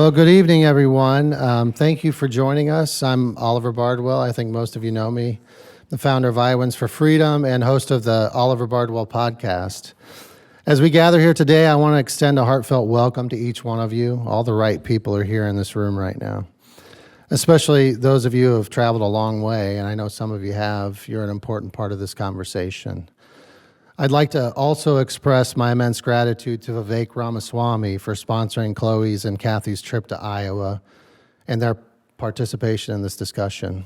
Well, good evening, everyone. Thank you for joining us. I'm Oliver Bardwell. I think most of you know me, the founder of Iowans for Freedom and host of the Oliver Bardwell podcast. As we gather here today, I want to extend a heartfelt welcome to each one of you. All the right people are here in this room right now, especially those of you who have traveled a long way, and I know some of you have. You're an important part of this conversation. I'd like to also express my immense gratitude to Vivek Ramaswamy for sponsoring Chloe's and Kathy's trip to Iowa and their participation in this discussion.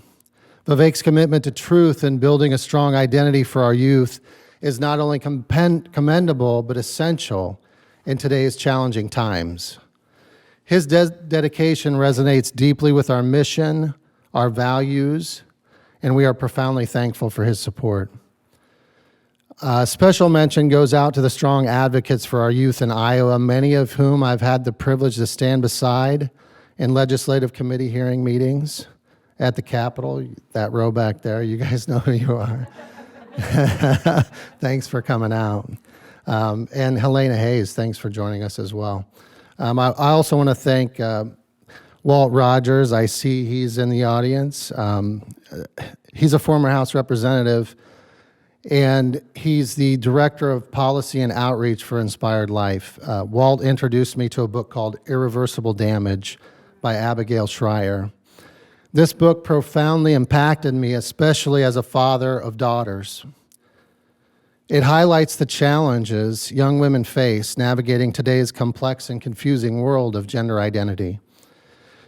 Vivek's commitment to truth and building a strong identity for our youth is not only commendable, but essential in today's challenging times. His dedication resonates deeply with our mission, our values, and we are profoundly thankful for his support. Special mention goes out to the strong advocates for our youth in Iowa, many of whom I've had the privilege to stand beside in legislative committee hearing meetings at the Capitol, that row back there. You guys know who you are. Thanks for coming out. And Helena Hayes, thanks for joining us as well. I also want to thank Walt Rogers. I see he's in the audience. He's a former House representative, and he's the Director of Policy and Outreach for Inspired Life. Walt introduced me to a book called Irreversible Damage by Abigail Schreier. This book profoundly impacted me, especially as a father of daughters. It highlights the challenges young women face navigating today's complex and confusing world of gender identity.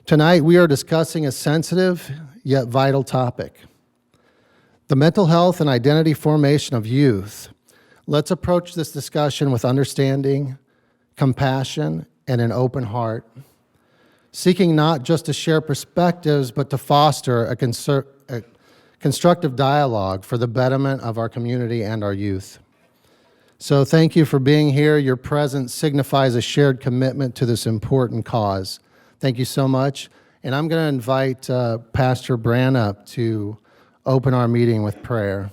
Tonight, we are discussing a sensitive yet vital topic: the mental health and identity formation of youth. Let's approach this discussion with understanding, compassion, and an open heart, seeking not just to share perspectives, but to foster a constructive dialogue for the betterment of our community and our youth. So thank you for being here. Your presence signifies a shared commitment to this important cause. Thank you so much. And I'm going to invite Pastor Barnette up to open our meeting with prayer.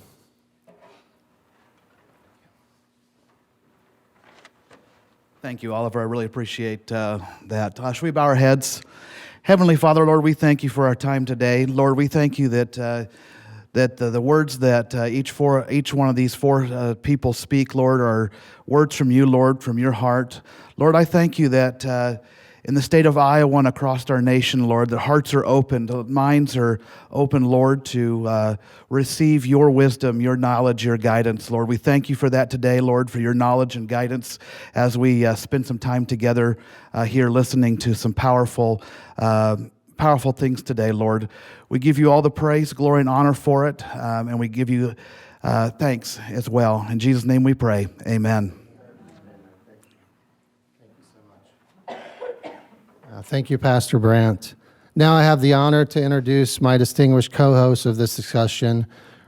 Thank you, Oliver. I really appreciate that. Should we bow our heads? Heavenly Father, Lord, we thank you for our time today. Lord, we thank you that the words that each one of these four people speak, Lord, are words from you, Lord, from your heart. Lord, I thank you that in the state of Iowa and across our nation, Lord, the hearts are open, the minds are open, Lord, to receive your wisdom, your knowledge, your guidance, Lord. We thank you for that today, Lord, for your knowledge and guidance as we spend some time together here listening to some powerful things today, Lord. We give you all the praise, glory, and honor for it, and we give you thanks as well. In Jesus' name we pray, amen. Thank you, Pastor Brandt. Now I have the honor to introduce my distinguished co-host of this discussion,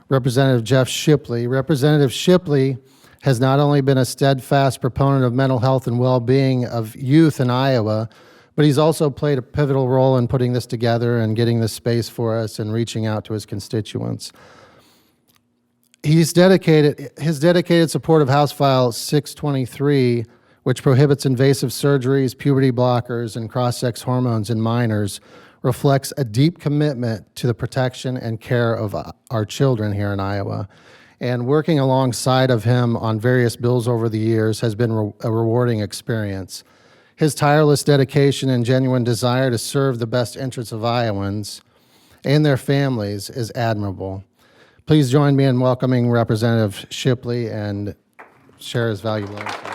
Representative Jeff Shipley. Representative Shipley has not only been a steadfast proponent of mental health and well-being of youth in Iowa, but he's also played a pivotal role in putting this together and getting this space for us and reaching out to his constituents. His dedicated support of House File 623, which prohibits invasive surgeries, puberty blockers, and cross-sex hormones in minors, reflects a deep commitment to the protection and care of our children here in Iowa. And working alongside of him on various bills over the years has been a rewarding experience. His tireless dedication and genuine desire to serve the best interests of Iowans and their families is admirable. Please join me in welcoming Representative Shipley and share his valuable insight.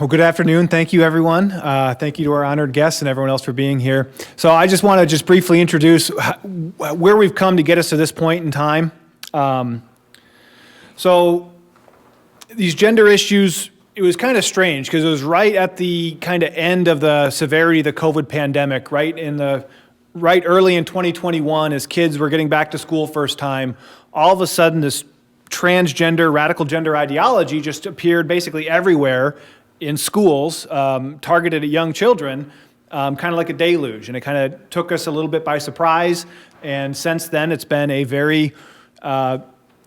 Well, good afternoon. Thank you, everyone. Thank you to our honored guests and everyone else for being here. So I just want to briefly introduce where we've come to get us to this point in time. So these gender issues, it was kind of strange because it was right at the kind of end of the severity of the COVID pandemic, right early in 2021 as kids were getting back to school first time. All of a sudden, this transgender, radical gender ideology just appeared basically everywhere in schools, targeted at young children, kind of like a deluge. And it kind of took us a little bit by surprise. And since then, it's been a very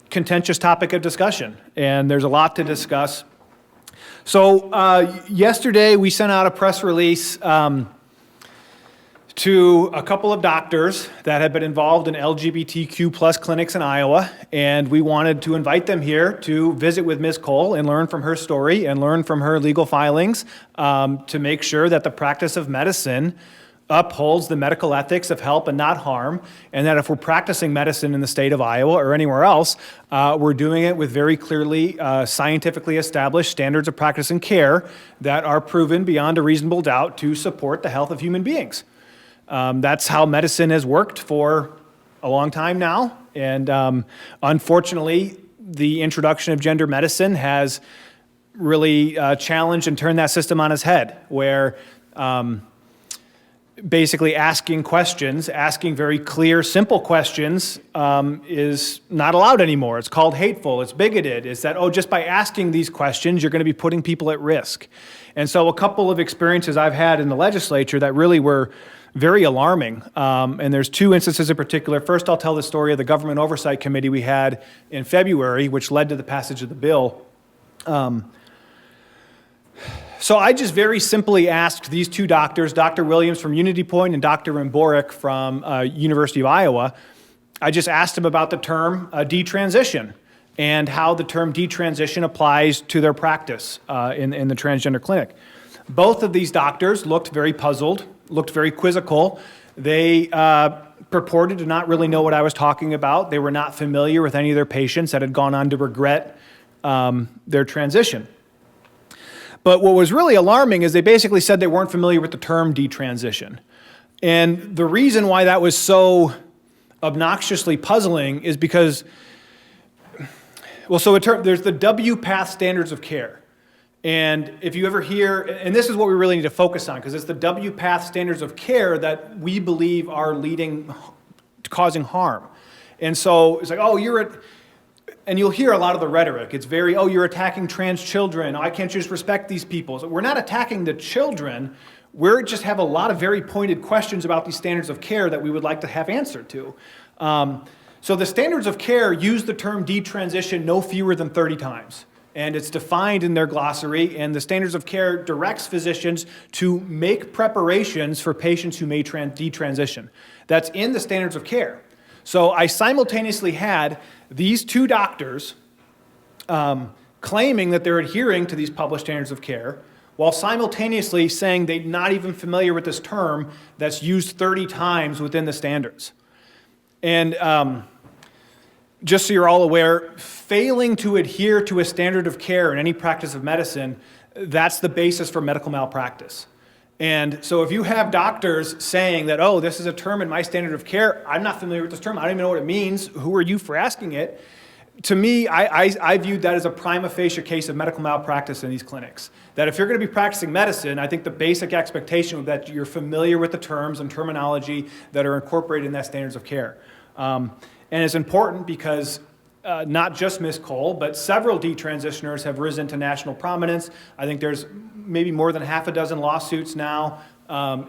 contentious topic of discussion. And there's a lot to discuss. So yesterday we sent out a press release to a couple of doctors that had been involved in LGBTQ plus clinics in Iowa, and we wanted to invite them here to visit with Ms. Cole and learn from her story and learn from her legal filings to make sure that the practice of medicine upholds the medical ethics of help and not harm, and that if we're practicing medicine in the state of Iowa or anywhere else, we're doing it with very clearly scientifically established standards of practice and care that are proven beyond a reasonable doubt to support the health of human beings. That's how medicine has worked for a long time now, and unfortunately, the introduction of gender medicine has really challenged and turned that system on its head, where basically asking questions, asking very clear, simple questions is not allowed anymore. It's called hateful, it's bigoted. It's that, just by asking these questions, you're going to be putting people at risk. And so a couple of experiences I've had in the legislature that really were very alarming. And there's two instances in particular. First, I'll tell the story of the Government Oversight Committee we had in February, which led to the passage of the bill. So I just very simply asked these two doctors, Dr. Williams from Unity Point and Dr. Mborick from University of Iowa, I just asked them about the term detransition and how the term detransition applies to their practice in the transgender clinic. Both of these doctors looked very puzzled, looked very quizzical. They purported to not really know what I was talking about. They were not familiar with any of their patients that had gone on to regret their transition. But what was really alarming is they basically said they weren't familiar with the term detransition. And the reason why that was so obnoxiously puzzling is because, there's the WPATH standards of care. And if you ever hear, and this is what we really need to focus on, because it's the WPATH standards of care that we believe are causing harm. And so it's like, and you'll hear a lot of the rhetoric. It's very, you're attacking trans children. I can't just respect these people. So we're not attacking the children. We just have a lot of very pointed questions about these standards of care that we would like to have answered to. So the standards of care use the term detransition no fewer than 30 times. And it's defined in their glossary, and the standards of care directs physicians to make preparations for patients who may detransition. That's in the standards of care. So I simultaneously had these two doctors claiming that they're adhering to these published standards of care, while simultaneously saying they're not even familiar with this term that's used 30 times within the standards. And just so you're all aware, failing to adhere to a standard of care in any practice of medicine, that's the basis for medical malpractice. And so if you have doctors saying that, this is a term in my standard of care, I'm not familiar with this term, I don't even know what it means, who are you for asking it? To me, I viewed that as a prima facie case of medical malpractice in these clinics. That if you're going to be practicing medicine, I think the basic expectation is that you're familiar with the terms and terminology that are incorporated in that standards of care. And it's important because not just Ms. Cole, but several detransitioners have risen to national prominence. I think there's maybe more than half a dozen lawsuits now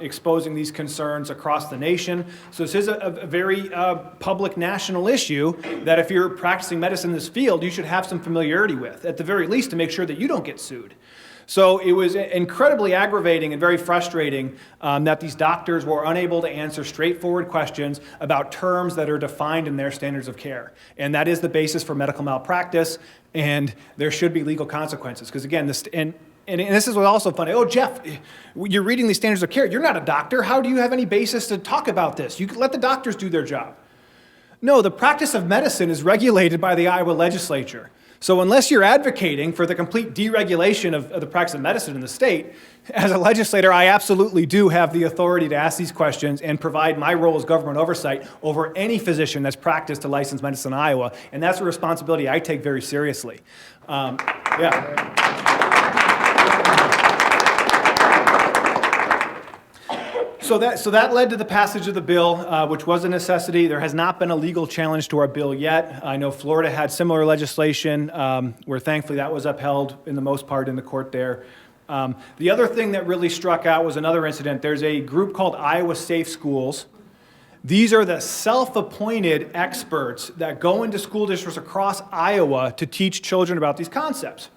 exposing these concerns across the nation. So this is a very public national issue that if you're practicing medicine in this field, you should have some familiarity with, at the very least to make sure that you don't get sued. So it was incredibly aggravating and very frustrating that these doctors were unable to answer straightforward questions about terms that are defined in their standards of care. And that is the basis for medical malpractice, and there should be legal consequences. Because again, and this is what's also funny. Jeff, you're reading these standards of care. You're not a doctor. How do you have any basis to talk about this? You let the doctors do their job. No, the practice of medicine is regulated by the Iowa legislature. So unless you're advocating for the complete deregulation of the practice of medicine in the state, as a legislator, I absolutely do have the authority to ask these questions and provide my role as government oversight over any physician that's practiced a licensed medicine in Iowa, and that's a responsibility I take very seriously. So that led to the passage of the bill, which was a necessity. There has not been a legal challenge to our bill yet. I know Florida had similar legislation where thankfully that was upheld in the most part in the court there. The other thing that really struck out was another incident. There's a group called Iowa Safe Schools. These are the self-appointed experts that go into school districts across Iowa to teach children about these concepts.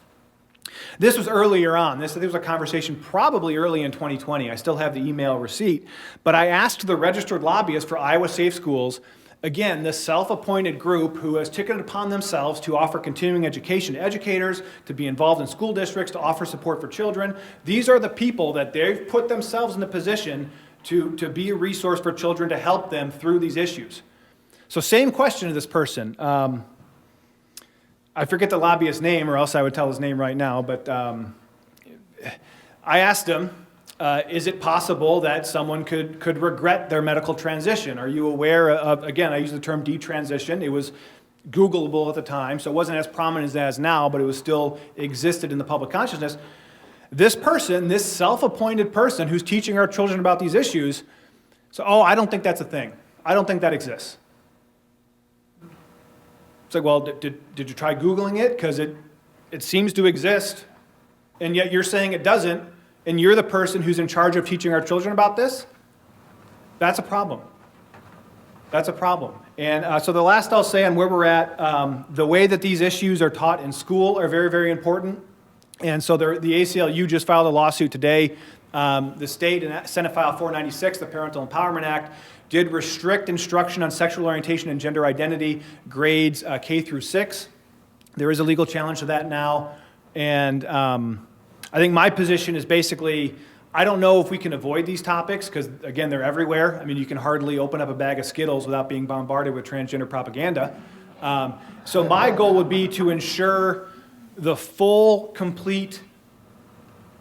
This was earlier on. This was a conversation probably early in 2020. I still have the email receipt. But I asked the registered lobbyist for Iowa Safe Schools, again, this self-appointed group who has taken it upon themselves to offer continuing education to educators, to be involved in school districts, to offer support for children. These are the people that they've put themselves in the position to be a resource for children to help them through these issues. So same question to this person. I forget the lobbyist's name, or else I would tell his name right now, but I asked him, is it possible that someone could regret their medical transition? Are you aware of, again, I use the term detransition. It was Googleable at the time, so it wasn't as prominent as it is now, but it was still existed in the public consciousness. This person, this self-appointed person who's teaching our children about these issues, so, I don't think that's a thing. I don't think that exists. It's like, well, did you try Googling it? Because it seems to exist, and yet you're saying it doesn't, and you're the person who's in charge of teaching our children about this? That's a problem. That's a problem. And so the last I'll say on where we're at, the way that these issues are taught in school are very, very important. And so the ACLU just filed a lawsuit today. The state and Senate File 496, the Parental Empowerment Act, did restrict instruction on sexual orientation and gender identity grades K through 6. There is a legal challenge to that now. And I think my position is basically, I don't know if we can avoid these topics because, again, they're everywhere. I mean, you can hardly open up a bag of Skittles without being bombarded with transgender propaganda. So my goal would be to ensure the full, complete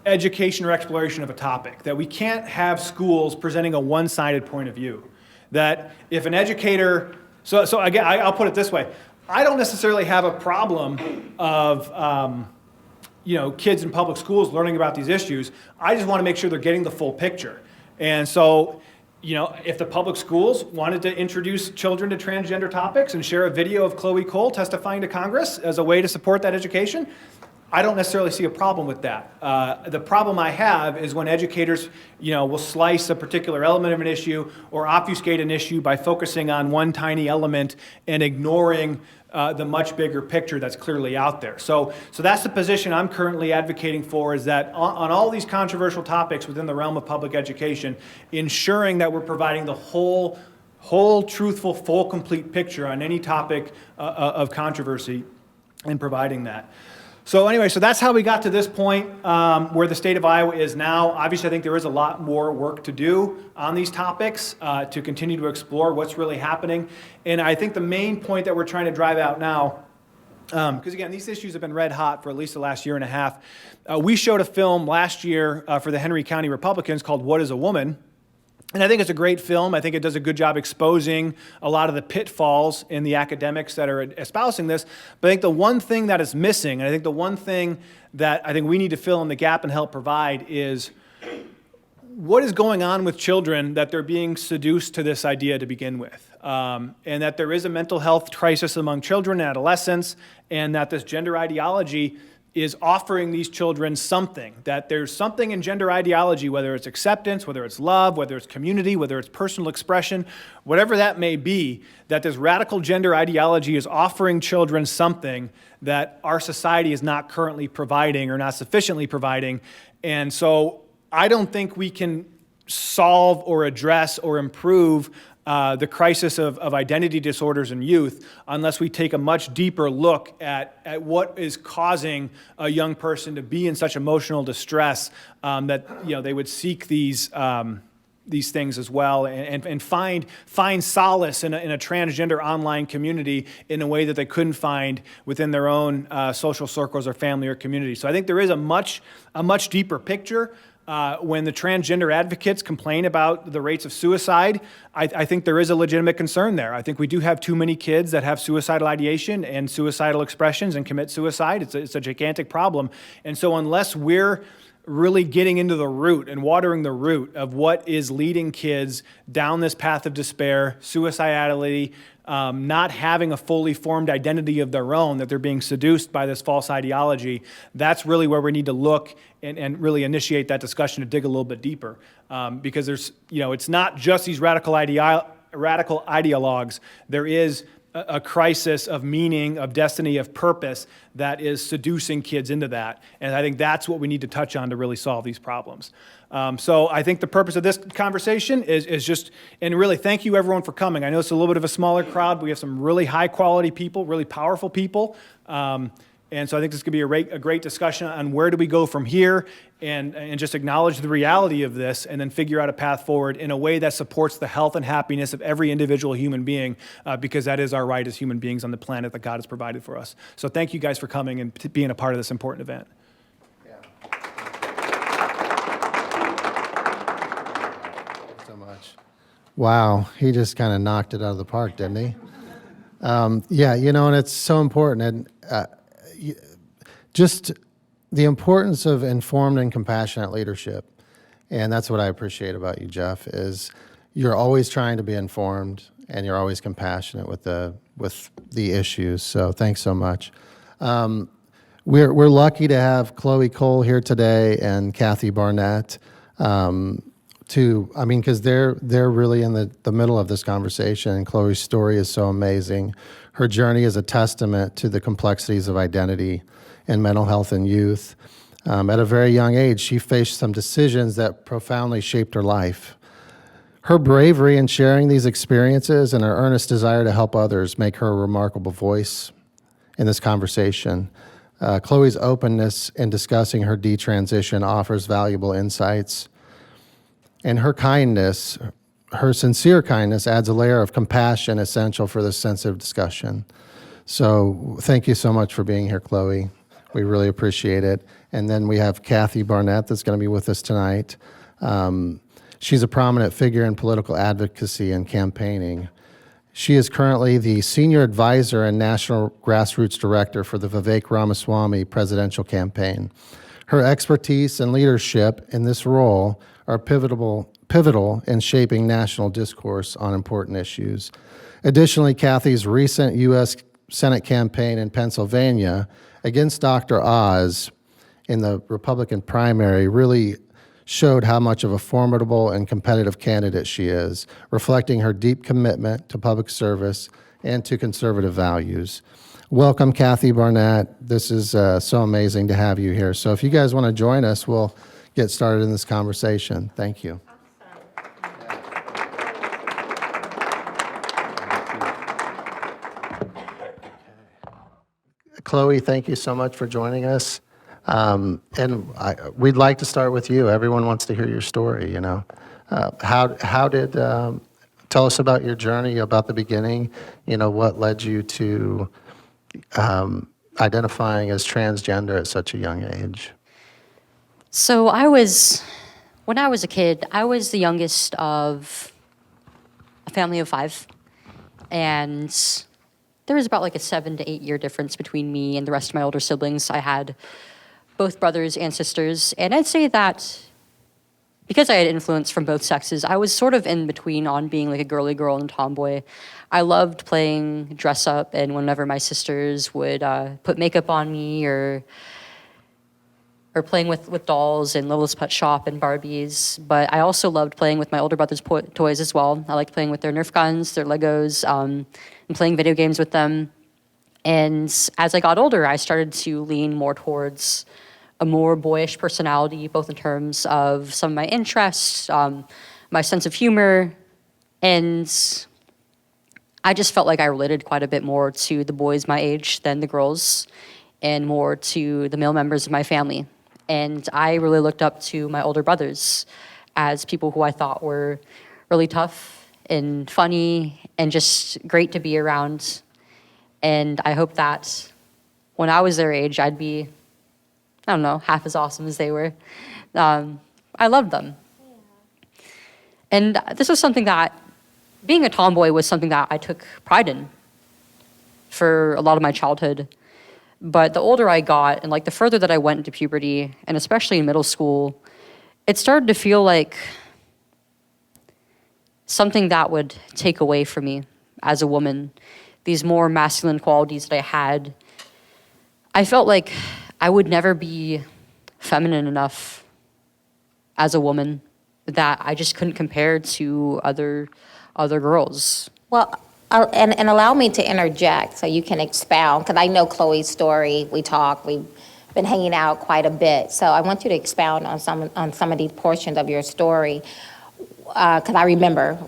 education or exploration of a topic, that we can't have schools presenting a one-sided point of view. That if an educator, so again, I'll put it this way, I don't necessarily have a problem of kids in public schools learning about these issues. I just want to make sure they're getting the full picture. And so, if the public schools wanted to introduce children to transgender topics and share a video of Chloe Cole testifying to Congress as a way to support that education, I don't necessarily see a problem with that. The problem I have is when educators, will slice a particular element of an issue or obfuscate an issue by focusing on one tiny element and ignoring the much bigger picture that's clearly out there. So that's the position I'm currently advocating for, is that on all these controversial topics within the realm of public education, ensuring that we're providing the whole truthful, full, complete picture on any topic of controversy and providing that. So anyway, so that's how we got to this point where the state of Iowa is now. Obviously, I think there is a lot more work to do on these topics to continue to explore what's really happening. And I think the main point that we're trying to drive out now, because again, these issues have been red hot for at least the last year and a half. We showed a film last year for the Henry County Republicans called What is a Woman? And I think it's a great film. I think it does a good job exposing a lot of the pitfalls in the academics that are espousing this. But I think the one thing that is missing, and I think the one thing that I think we need to fill in the gap and help provide, is what is going on with children that they're being seduced to this idea to begin with. And that there is a mental health crisis among children and adolescents, and that this gender ideology is offering these children something, that there's something in gender ideology, whether it's acceptance, whether it's love, whether it's community, whether it's personal expression, whatever that may be, that this radical gender ideology is offering children something that our society is not currently providing or not sufficiently providing. And so I don't think we can solve or address or improve the crisis of identity disorders in youth unless we take a much deeper look at what is causing a young person to be in such emotional distress that they would seek these things as well and find solace in a transgender online community in a way that they couldn't find within their own social circles or family or community. So I think there is a much deeper picture. When the transgender advocates complain about the rates of suicide, I think there is a legitimate concern there. I think we do have too many kids that have suicidal ideation and suicidal expressions and commit suicide. It's a gigantic problem. And so unless we're really getting into the root and watering the root of what is leading kids down this path of despair, suicidality, not having a fully formed identity of their own, that they're being seduced by this false ideology, that's really where we need to look and really initiate that discussion to dig a little bit deeper. Because there's, it's not just these radical ideologues. There is a crisis of meaning, of destiny, of purpose that is seducing kids into that. And I think that's what we need to touch on to really solve these problems. So I think the purpose of this conversation is just, and really thank you everyone for coming. I know it's a little bit of a smaller crowd, but we have some really high quality people, really powerful people. And so I think this could be a great discussion on where do we go from here, and just acknowledge the reality of this and then figure out a path forward in a way that supports the health and happiness of every individual human being, because that is our right as human beings on the planet that God has provided for us. So thank you guys for coming and being a part of this important event. So much. Wow, he just kind of knocked it out of the park, didn't he? Yeah, and it's so important. And just the importance of informed and compassionate leadership. And that's what I appreciate about you, Jeff, is you're always trying to be informed and you're always compassionate with the issues. So thanks so much. We're lucky to have Chloe Cole here today and Kathy Barnette, because they're really in the middle of this conversation, and Chloe's story is so amazing. Her journey is a testament to the complexities of identity and mental health in youth. At a very young age, she faced some decisions that profoundly shaped her life. Her bravery in sharing these experiences and her earnest desire to help others make her a remarkable voice in this conversation. Chloe's openness in discussing her detransition offers valuable insights. And her kindness, her sincere kindness, adds a layer of compassion essential for this sensitive discussion. So thank you so much for being here, Chloe. We really appreciate it. And then we have Kathy Barnette that's going to be with us tonight. She's a prominent figure in political advocacy and campaigning. She is currently the Senior Advisor and National Grassroots Director for the Vivek Ramaswamy presidential campaign. Her expertise and leadership in this role are pivotal in shaping national discourse on important issues. Additionally, Kathy's recent U.S. Senate campaign in Pennsylvania against Dr. Oz in the Republican primary really showed how much of a formidable and competitive candidate she is, reflecting her deep commitment to public service and to conservative values. Welcome, Kathy Barnette. This is so amazing to have you here. So if you guys want to join us, we'll get started in this conversation. Thank you. Chloe, thank you so much for joining us. We'd like to start with you. Everyone wants to hear your story, How did, tell us about your journey, about the beginning, what led you to identifying as transgender at such a young age? So when I was a kid, I was the youngest of a family of 5. And there was about like a 7 to 8 year difference between me and the rest of my older siblings. I had both brothers and sisters. And I'd say that because I had influence from both sexes, I was sort of in between on being like a girly girl and a tomboy. I loved playing dress up, and whenever my sisters would put makeup on me or playing with dolls and Littlest Pet Shop and Barbies. But I also loved playing with my older brother's toys as well. I liked playing with their Nerf guns, their Legos, and playing video games with them. And as I got older, I started to lean more towards a more boyish personality, both in terms of some of my interests, my sense of humor, and I just felt like I related quite a bit more to the boys my age than the girls, and more to the male members of my family. And I really looked up to my older brothers as people who I thought were really tough and funny and just great to be around. And I hope that when I was their age, I'd be, I don't know, half as awesome as they were. I loved them. Yeah. And this was something that, being a tomboy was something that I took pride in for a lot of my childhood. But the older I got, and like the further that I went into puberty, and especially in middle school, it started to feel like something that would take away from me as a woman. These more masculine qualities that I had, I felt like I would never be feminine enough as a woman, that I just couldn't compare to other girls. Well, And allow me to interject so you can expound, because I know Chloe's story. We've been hanging out quite a bit. So I want you to expound on some of these portions of your story, because I remember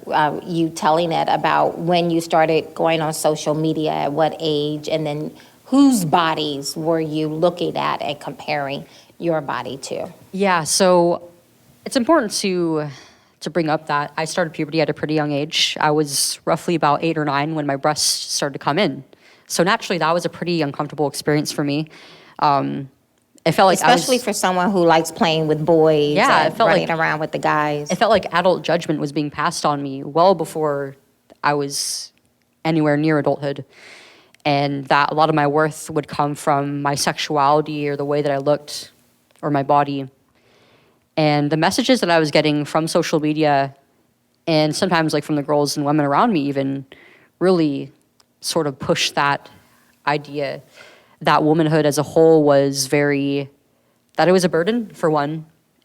you telling it about when you started going on social media, at what age, and then whose bodies were you looking at and comparing your body to? Yeah, so it's important to bring up that I started puberty at a pretty young age. I was roughly about 8 or 9 when my breasts started to come in. So naturally, that was a pretty uncomfortable experience for me. It felt like especially for someone who likes playing with boys, yeah, and running around with the guys. It felt like adult judgment was being passed on me well before I was anywhere near adulthood. And that a lot of my worth would come from my sexuality or the way that I looked or my body. And the messages that I was getting from social media and sometimes like from the girls and women around me even really sort of pushed that idea that womanhood as a whole was that it was a burden for one,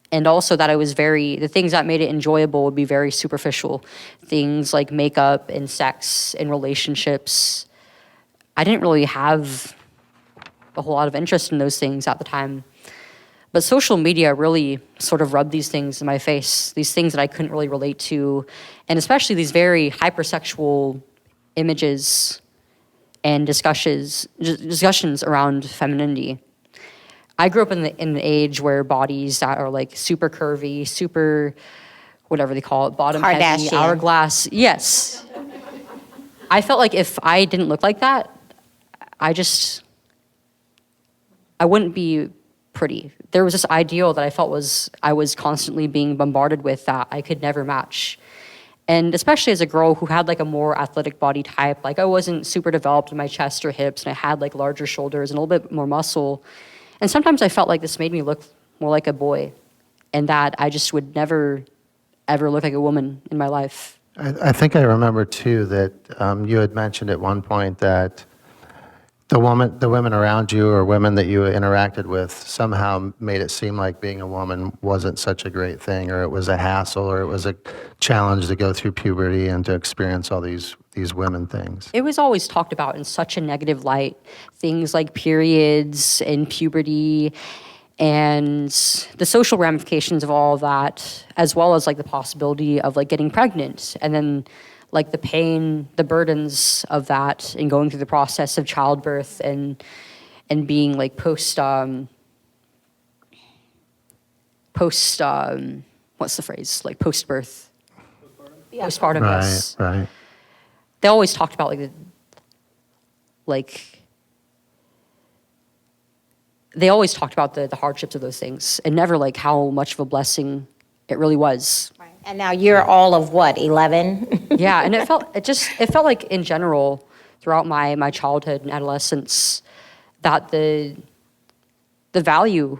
and also that the things that made it enjoyable would be very superficial. Things like makeup and sex and relationships. I didn't really have a whole lot of interest in those things at the time. But social media really sort of rubbed these things in my face, these things that I couldn't really relate to, and especially these very hypersexual images and discussions around femininity. I grew up in an age where bodies that are like super curvy, super, whatever they call it, bottom heavy, hourglass. Yes. I felt like if I didn't look like that, I wouldn't be pretty. There was this ideal that I felt I was constantly being bombarded with that I could never match. And especially as a girl who had like a more athletic body type, like I wasn't super developed in my chest or hips, and I had like larger shoulders and a little bit more muscle. And sometimes I felt like this made me look more like a boy, and that I just would never, ever look like a woman in my life. I think I remember too that you had mentioned at one point that the women around you or women that you interacted with somehow made it seem like being a woman wasn't such a great thing, or it was a hassle, or it was a challenge to go through puberty and to experience all these women things. It was always talked about in such a negative light, things like periods and puberty and the social ramifications of all of that, as well as like the possibility of like getting pregnant, and then like the pain, the burdens of that, and going through the process of childbirth and being like what's the phrase? Like post-birth. Postpartum, yes. Right. They always talked about they always talked about the hardships of those things, and never like how much of a blessing it really was. Right. And now you're all of what, 11? Yeah, and it felt like in general throughout my childhood and adolescence that the value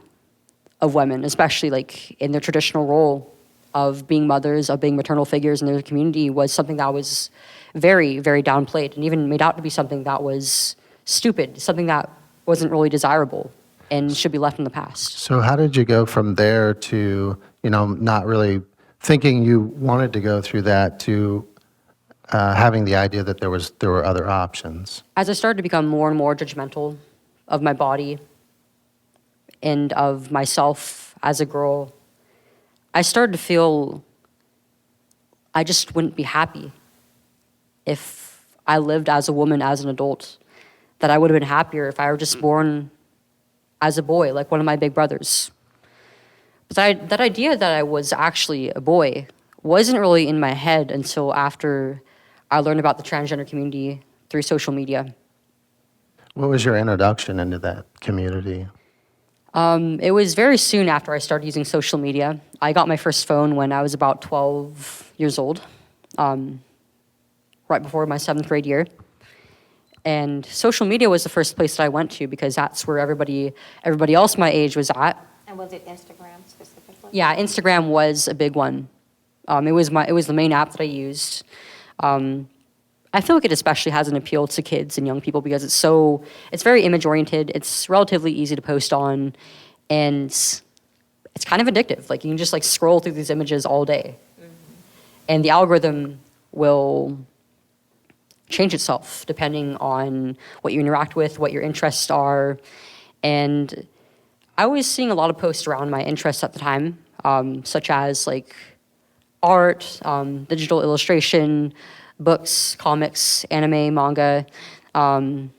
of women, especially like in their traditional role of being mothers, of being maternal figures in their community, was something that was very, very downplayed, and even made out to be something that was stupid, something that wasn't really desirable and should be left in the past. So how did you go from there to, not really thinking you wanted to go through that, to having the idea that there were other options? As I started to become more and more judgmental of my body and of myself as a girl, I started to feel I just wouldn't be happy if I lived as a woman, as an adult, that I would have been happier if I were just born as a boy, like one of my big brothers. But that idea that I was actually a boy wasn't really in my head until after I learned about the transgender community through social media. What was your introduction into that community? It was very soon after I started using social media. I got my first phone when I was about 12 years old, right before my 7th grade year. And social media was the first place that I went to because that's where everybody else my age was at. And was it Instagram specifically? Yeah, Instagram was a big one. It was the main app that I used. I feel like it especially has an appeal to kids and young people because it's very image oriented. It's relatively easy to post on, and it's kind of addictive. Like you can just like scroll through these images all day, and the algorithm will change itself depending on what you interact with, what your interests are. And I was seeing a lot of posts around my interests at the time, such as like art, digital illustration, books, comics, anime, manga, and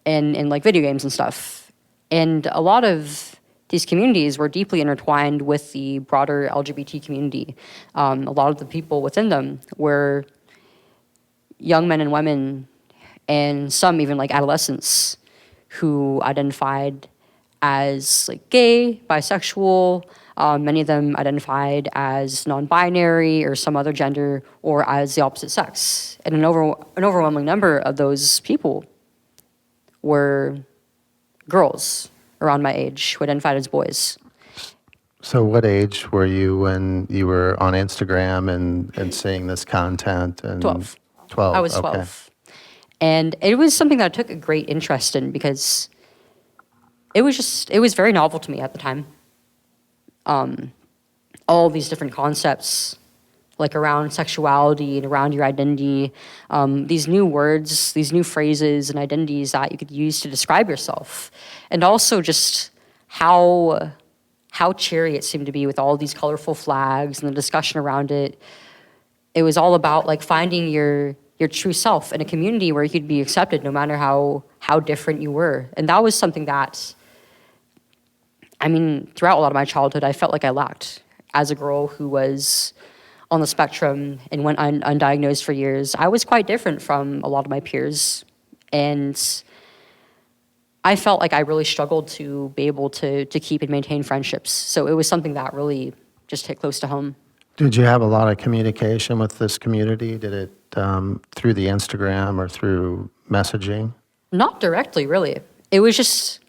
like video games and stuff. And a lot of these communities were deeply intertwined with the broader LGBT community. A lot of the people within them were young men and women, and some even like adolescents who identified as like gay, bisexual. Many of them identified as non-binary or some other gender or as the opposite sex. And an overwhelming number of those people were girls around my age who identified as boys. So what age were you when you were on Instagram and seeing this content? And 12. 12. I was 12. Okay. And it was something that I took a great interest in because it was very novel to me at the time. All these different concepts, like around sexuality and around your identity, these new words, these new phrases and identities that you could use to describe yourself. And also just how cheery it seemed to be with all these colorful flags and the discussion around it. It was all about like finding your true self in a community where you could be accepted no matter how different you were. And that was something that, I mean, throughout a lot of my childhood, I felt like I lacked. As a girl who was on the spectrum and went undiagnosed for years, I was quite different from a lot of my peers. And I felt like I really struggled to be able to keep and maintain friendships. So it was something that really just hit close to home. Did you have a lot of communication with this community? Did it through the Instagram or through messaging? Not directly, really. It was just,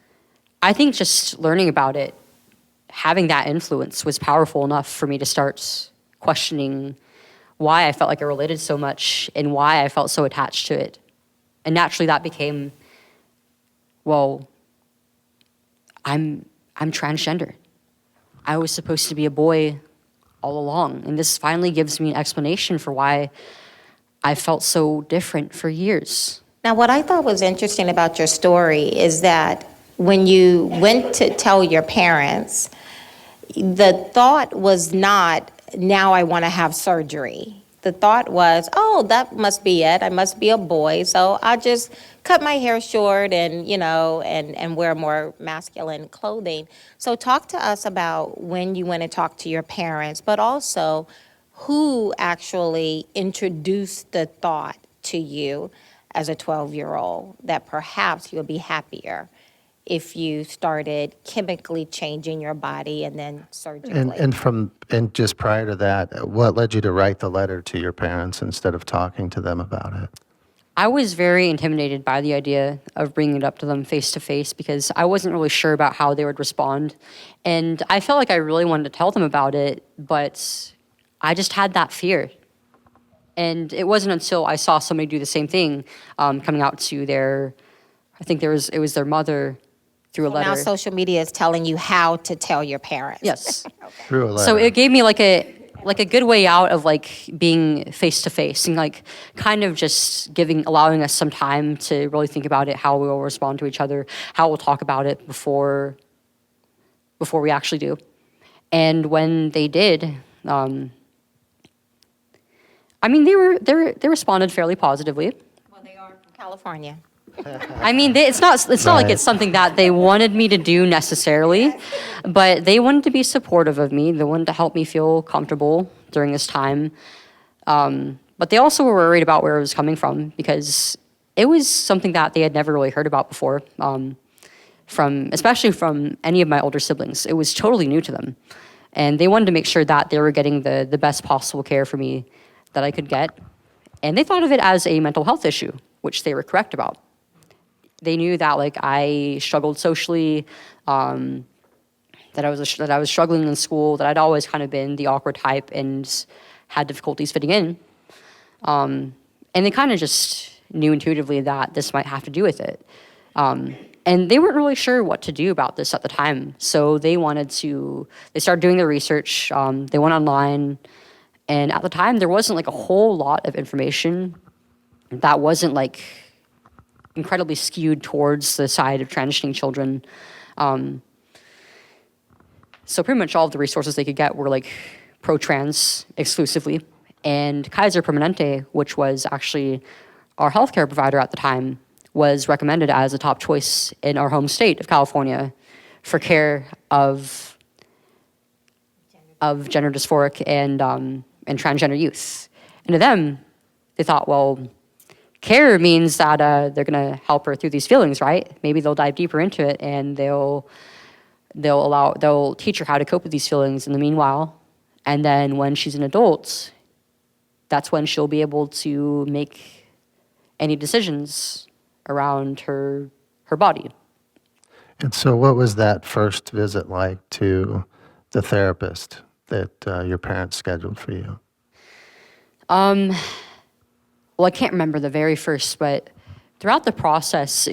I think just learning about it, having that influence was powerful enough for me to start questioning why I felt like I related so much and why I felt so attached to it. And naturally that became, well, I'm transgender. I was supposed to be a boy all along. And this finally gives me an explanation for why I felt so different for years. Now, what I thought was interesting about your story is that when you went to tell your parents, the thought was not, now I want to have surgery. The thought was, oh, that must be it. I must be a boy, so I'll just cut my hair short and, and wear more masculine clothing. So talk to us about when you went and talked to your parents, but also who actually introduced the thought to you as a 12-year-old that perhaps you'll be happier if you started chemically changing your body and then surgically. And just prior to that, what led you to write the letter to your parents instead of talking to them about it? I was very intimidated by the idea of bringing it up to them face to face because I wasn't really sure about how they would respond. And I felt like I really wanted to tell them about it, but I just had that fear. And it wasn't until I saw somebody do the same thing, coming out to it was their mother through a letter. Now social media is telling you how to tell your parents. Yes. Through a letter. So it gave me like a good way out of like being face to face and like kind of just allowing us some time to really think about it, how we will respond to each other, how we'll talk about it before we actually do. And when they did, they responded fairly positively. Well, they are from California. It's not like it's something that they wanted me to do necessarily, but they wanted to be supportive of me. They wanted to help me feel comfortable during this time. But they also were worried about where it was coming from because it was something that they had never really heard about before, especially from any of my older siblings. It was totally new to them. And they wanted to make sure that they were getting the best possible care for me that I could get. And they thought of it as a mental health issue, which they were correct about. They knew that like I struggled socially, that I was struggling in school, that I'd always kind of been the awkward type and had difficulties fitting in. And they kind of just knew intuitively that this might have to do with it. And they weren't really sure what to do about this at the time. So they started doing the research. They went online And at the time, there wasn't like a whole lot of information that wasn't like incredibly skewed towards the side of transitioning children. So pretty much all of the resources they could get were like pro-trans exclusively. And Kaiser Permanente, which was actually our healthcare provider at the time, was recommended as a top choice in our home state of California for care of gender dysphoric and transgender youth. And to them, they thought, well, care means that they're going to help her through these feelings, right? Maybe they'll dive deeper into it and they'll teach her how to cope with these feelings in the meanwhile. And then when she's an adult, that's when she'll be able to make any decisions around her body. And so what was that first visit like to the therapist that your parents scheduled for you? Well, I can't remember the very first, but throughout the process,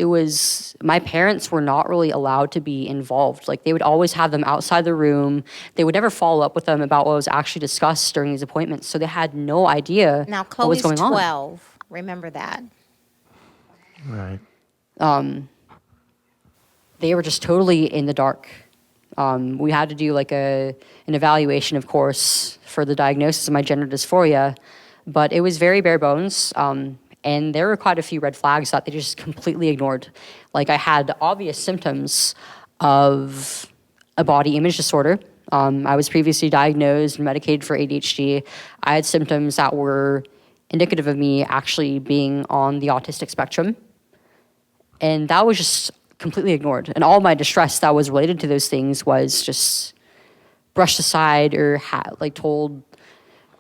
my parents were not really allowed to be involved. Like, they would always have them outside the room. They would never follow up with them about what was actually discussed during these appointments. So they had no idea Now, what was Chloe's going on. 12. Remember that. Right. They were just totally in the dark. We had to do like an evaluation, of course, for the diagnosis of my gender dysphoria, but it was very bare bones. And there were quite a few red flags that they just completely ignored. Like, I had obvious symptoms of a body image disorder. I was previously diagnosed and medicated for ADHD. I had symptoms that were indicative of me actually being on the autistic spectrum. And that was just completely ignored. And all my distress that was related to those things was just brushed aside or told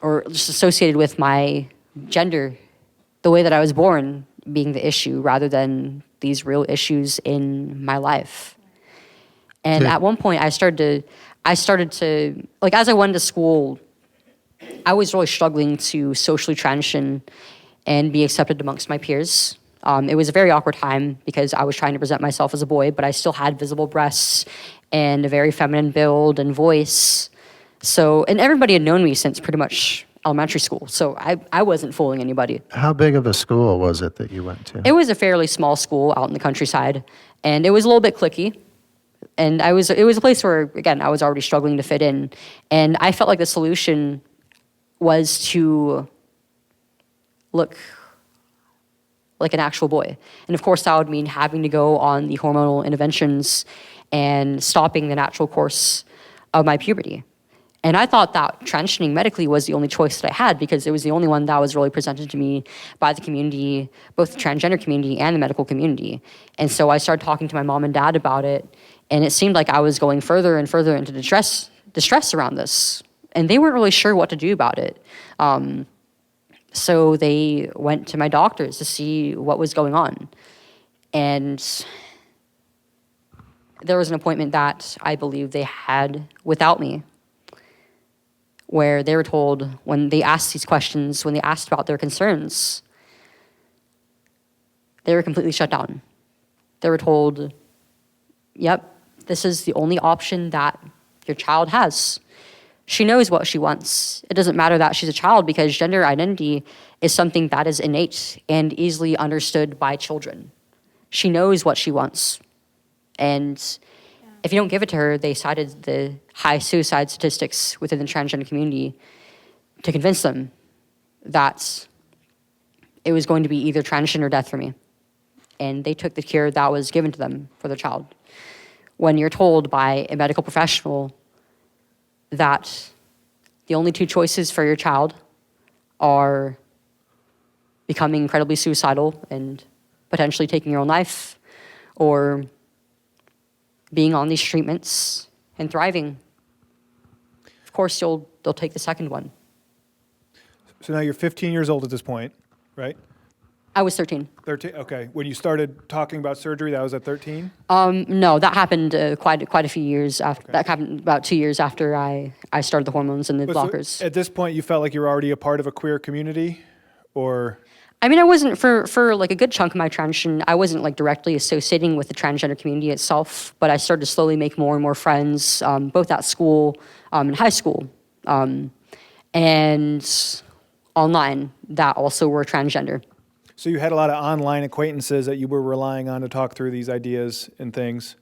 or just associated with my gender, the way that I was born being the issue rather than these real issues in my life. And at one point I started to, like, as I went to school, I was really struggling to socially transition and be accepted amongst my peers. It was a very awkward time because I was trying to present myself as a boy, but I still had visible breasts and a very feminine build and voice. So, and everybody had known me since pretty much elementary school, so I wasn't fooling anybody. How big of a school was it that you went to? It was a fairly small school out in the countryside, and it was a little bit cliquey. And it was a place where, again, I was already struggling to fit in. And I felt like the solution was to look like an actual boy. And of course, that would mean having to go on the hormonal interventions and stopping the natural course of my puberty. And I thought that transitioning medically was the only choice that I had because it was the only one that was really presented to me by the community, both the transgender community and the medical community. And so I started talking to my mom and dad about it, and it seemed like I was going further and further into distress around this. And they weren't really sure what to do about it. So they went to my doctors to see what was going on. And there was an appointment that I believe they had without me, where they were told, when they asked these questions, when they asked about their concerns, they were completely shut down. They were told, yep, this is the only option that your child has. She knows what she wants. It doesn't matter that she's a child because gender identity is something that is innate and easily understood by children. She knows what she wants. And if you don't give it to her, they cited the high suicide statistics within the transgender community to convince them that it was going to be either transition or death for me. And they took the cure that was given to them for their child. When you're told by a medical professional that the only two choices for your child are becoming incredibly suicidal and potentially taking your own life, or being on these treatments and thriving, of course they'll take the second one. So now you're 15 years old at this point, right? I was 13. 13. Okay. When you started talking about surgery, that was at 13. No, that happened quite a few years after. Okay. That happened about 2 years after I started the hormones and the But so blockers. at this point, you felt like you were already a part of a queer community, or? I mean, I wasn't for like a good chunk of my transition. I wasn't like directly associating with the transgender community itself, but I started to slowly make more and more friends, both at school and high school. and online that also were transgender. So you had a lot of online acquaintances that you were relying on to talk through these ideas and things.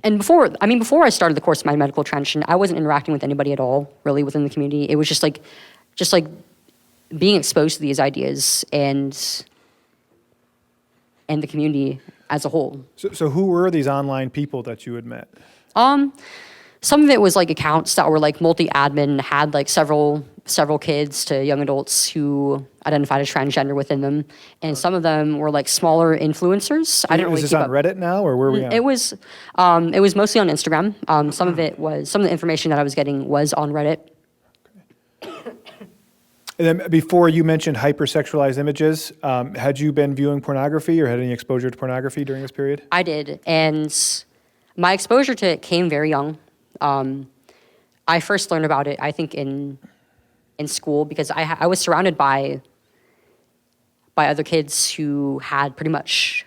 And before I started the course of my medical transition, I wasn't interacting with anybody at all, really, within the community. It was just like being exposed to these ideas and the community as a whole. So who were these online people that you had met? Some of it was like accounts that were like multi-admin, had like several kids to young adults who identified as transgender within them, and some of them were like smaller influencers. I didn't really Is this keep on up. Reddit now, or where are we at? It was mostly on Instagram. Some of the information that I was getting was on Reddit. And then before you mentioned hypersexualized images, had you been viewing pornography or had any exposure to pornography during this period? I did, and my exposure to it came very young. I first learned about it, I think, in school because I was surrounded by other kids who had pretty much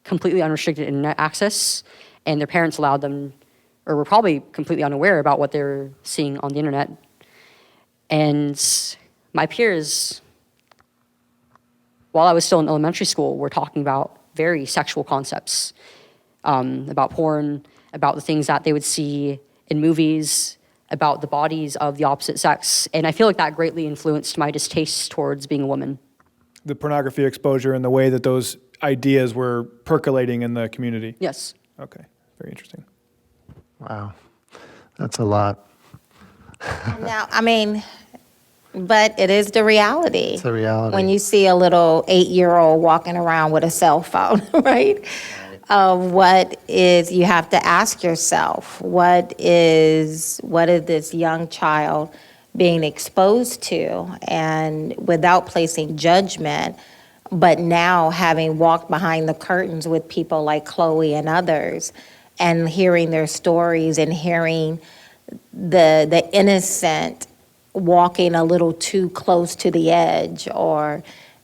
completely unrestricted internet access, and their parents allowed them, or were probably completely unaware about what they were seeing on the internet. And my peers, while I was still in elementary school, were talking about very sexual concepts, about porn, about the things that they would see in movies, about the bodies of the opposite sex. And I feel like that greatly influenced my distaste towards being a woman. The pornography exposure and the way that those ideas were percolating in the community? Yes. Okay, very interesting. Wow. That's a lot. Now, I mean, but it is the reality. It's the reality. When you see a little 8-year-old walking around with a cell phone, right? You have to ask yourself, what is this young child being exposed to? And without placing judgment, but now having walked behind the curtains with people like Chloe and others, and hearing their stories and hearing the innocent walking a little too close to the edge,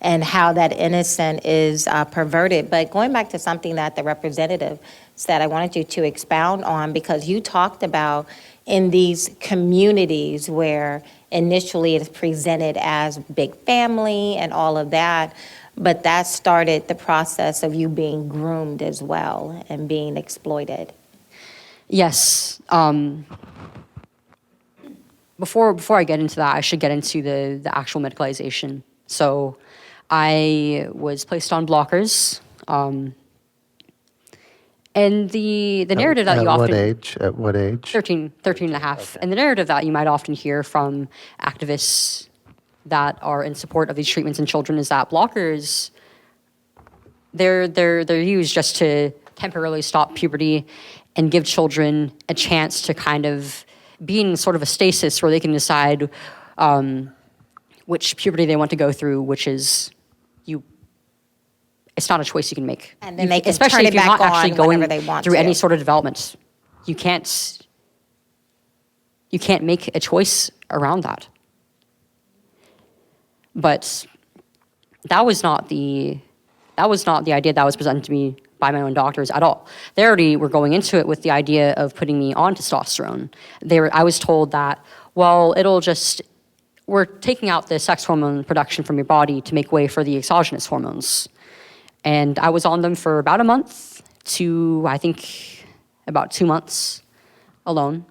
and how that innocent is perverted. But going back to something that the representative said, I wanted you to expound on, because you talked about in these communities where initially it's presented as big family and all of that, but that started the process of you being groomed as well and being exploited. Yes. Before I get into that, I should get into the actual medicalization. So I was placed on blockers. And the narrative that you often... At what age? 13 and a half. Okay. And the narrative that you might often hear from activists that are in support of these treatments in children is that blockers, they're used just to temporarily stop puberty and give children a chance to kind of be in sort of a stasis where they can decide which puberty they want to go through, which is it's not a choice you can make. And then they can especially turn if it you're back not actually on going whenever they want through to. any sort of development. You can't make a choice around that. But that was not the idea that was presented to me by my own doctors at all. They already were going into it with the idea of putting me on testosterone. I was told that, well, we're taking out the sex hormone production from your body to make way for the exogenous hormones. And I was on them for about a month to, I think, about 2 months alone.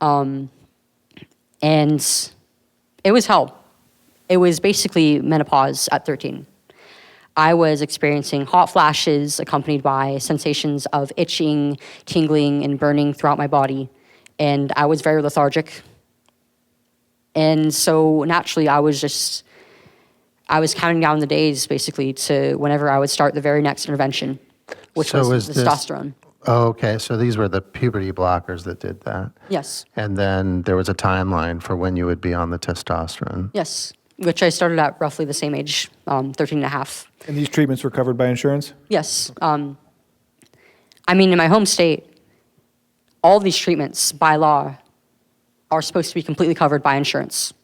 And it was hell. It was basically menopause at 13. I was experiencing hot flashes accompanied by sensations of itching, tingling, and burning throughout my body. And I was very lethargic. And so naturally, I was counting down the days basically to whenever I would start the very next intervention, which was testosterone. Oh, okay. So these were the puberty blockers that did that. Yes. And then there was a timeline for when you would be on the testosterone. Yes, which I started at roughly the same age, 13 and a half. And these treatments were covered by insurance? Yes. I mean, in my home state, all these treatments by law are supposed to be completely covered by insurance.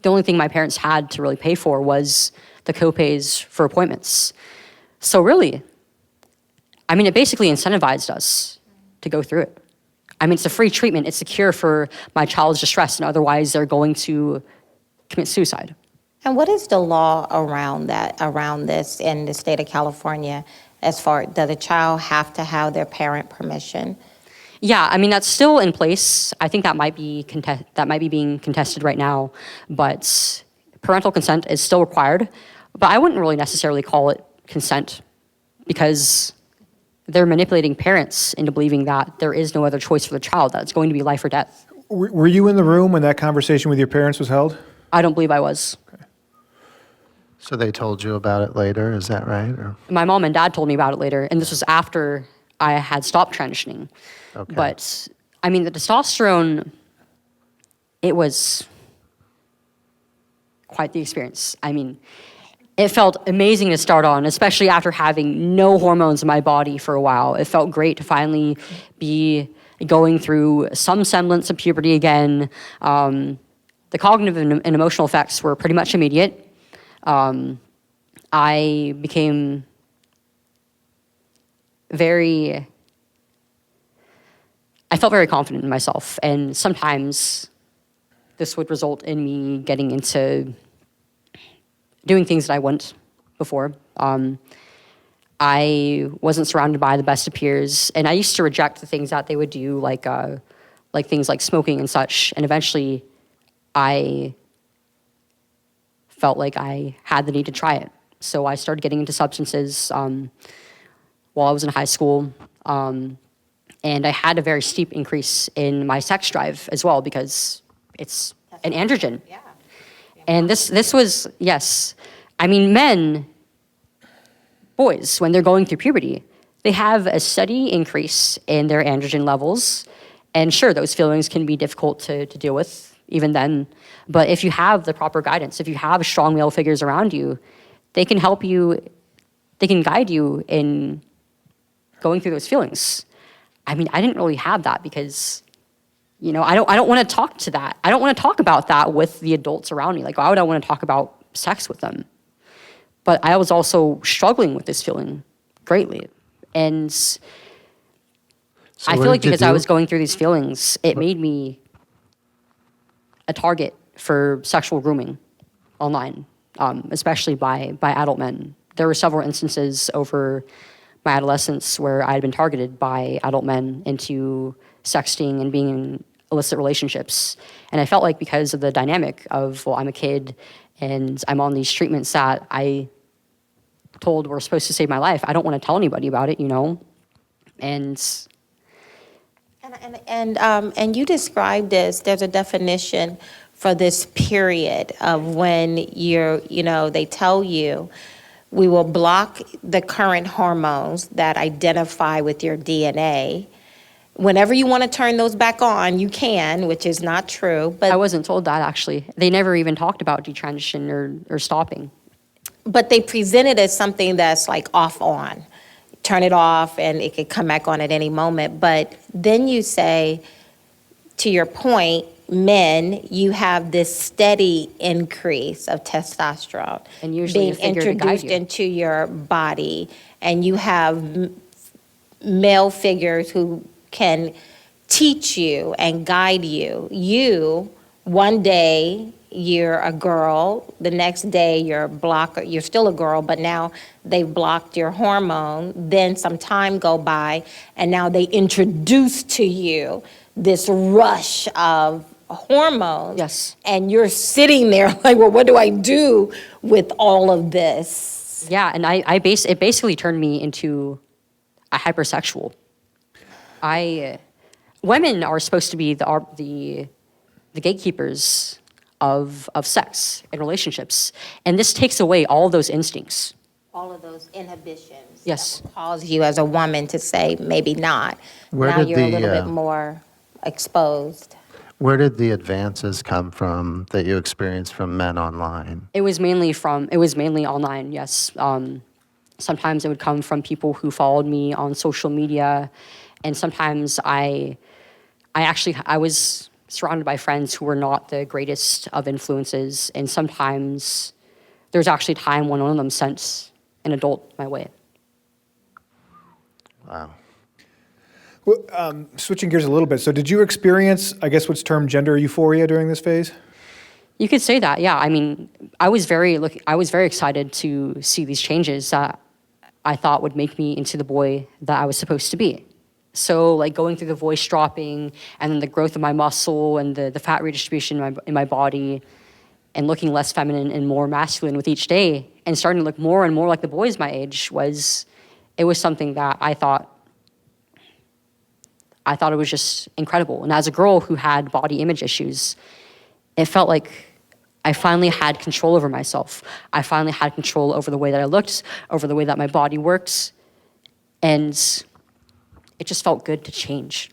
The only thing my parents had to really pay for was the co-pays for appointments. So really, I mean, it basically incentivized us to go through it. I mean, it's a free treatment. It's a cure for my child's distress, and otherwise they're going to commit suicide. And what is the law around this in the state of California? As far, does a child have to have their parent permission? Yeah, I mean, that's still in place. I think that might be being contested right now, but parental consent is still required. But I wouldn't really necessarily call it consent, because they're manipulating parents into believing that there is no other choice for the child, that it's going to be life or death. Were you in the room when that conversation with your parents was held? I don't believe I was. So they told you about it later, is that right? Or? My mom and dad told me about it later, and this was after I had stopped transitioning. Okay. But, I mean, the testosterone, it was quite the experience. I mean, it felt amazing to start on, especially after having no hormones in my body for a while. It felt great to finally be going through some semblance of puberty again. The cognitive and emotional effects were pretty much immediate. I became I felt very confident in myself, and sometimes this would result in me getting into doing things that I wouldn't before. I wasn't surrounded by the best of peers, and I used to reject the things that they would do, like things like smoking and such, and eventually I felt like I had the need to try it. So I started getting into substances while I was in high school. And I had a very steep increase in my sex drive as well, because it's an androgen. Yeah. And this was, yes. I mean, boys, when they're going through puberty, they have a steady increase in their androgen levels. And sure, those feelings can be difficult to deal with even then. But if you have the proper guidance, if you have strong male figures around you, they can help you, they can guide you in going through those feelings. I mean, I didn't really have that because, you know, I don't want to talk to that. I don't want to talk about that with the adults around me. Like, why would I want to talk about sex with them? But I was also struggling with this feeling greatly. And I feel like because I was going through these feelings, it made me a target for sexual grooming online, especially by adult men. There were several instances over my adolescence where I had been targeted by adult men into sexting and being in illicit relationships. And I felt like because of the dynamic of, well, I'm a kid and I'm on these treatments that I told were supposed to save my life, I don't want to tell anybody about it, you know? And you described this, there's a definition for this period of when they tell you, we will block the current hormones that identify with your DNA. Whenever you want to turn those back on, you can, which is not true. But I wasn't told that, actually. They never even talked about detransition or stopping. But they present it as something that's like off on. Turn it off and it could come back on at any moment. But then you say, to your point, men, you have this steady increase of testosterone And usually being introduced into your body, and you have male figures who can teach you and guide you. One day you're a girl, the next day you're still a girl, but now they've blocked your hormone. Then some time go by, and now they introduce to you this rush of hormones. Yes. And you're sitting there like, well, what do I do with all of this? Yeah, and it basically turned me into a hypersexual. Women are supposed to be the gatekeepers of sex and relationships, and this takes away all those instincts. All of those inhibitions. Yes. That will cause you as a woman to say, maybe not. Where now did you're a the, little bit more exposed. Where did the advances come from that you experienced from men online? It was mainly online, yes. Sometimes it would come from people who followed me on social media, and sometimes I was surrounded by friends who were not the greatest of influences, and sometimes there was actually a time when one of them sent an adult my way. Wow. Switching gears a little bit. So did you experience, I guess, what's termed gender euphoria during this phase? You could say that, yeah. I mean, I was very excited to see these changes that I thought would make me into the boy that I was supposed to be. So like going through the voice dropping and then the growth of my muscle and the fat redistribution in my body and looking less feminine and more masculine with each day and starting to look more and more like the boys my age was something that I thought it was just incredible. And as a girl who had body image issues, it felt like I finally had control over myself. I finally had control over the way that I looked, over the way that my body worked, and it just felt good to change.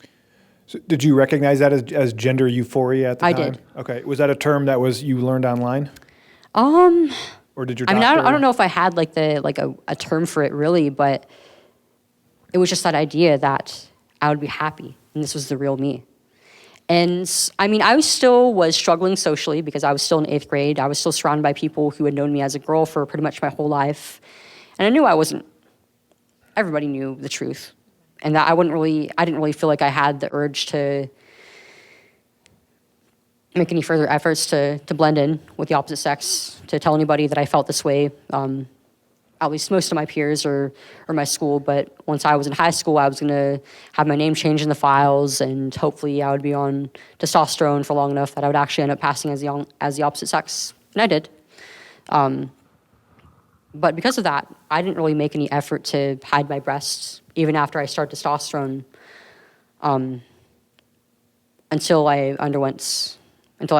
So did you recognize that as gender euphoria at the I time? did. Okay. Was that a term that you learned online? Or did your I doctor? mean, I don't know if I had a term for it really, but it was just that idea that I would be happy and this was the real me. And I mean, I still was struggling socially because I was still in 8th grade. I was still surrounded by people who had known me as a girl for pretty much my whole life. And I knew everybody knew the truth. And that I didn't really feel like I had the urge to make any further efforts to blend in with the opposite sex, to tell anybody that I felt this way, at least most of my peers or my school. But once I was in high school, I was going to have my name changed in the files, and hopefully I would be on testosterone for long enough that I would actually end up passing as the opposite sex. And I did. But because of that, I didn't really make any effort to hide my breasts, even after I started testosterone, until I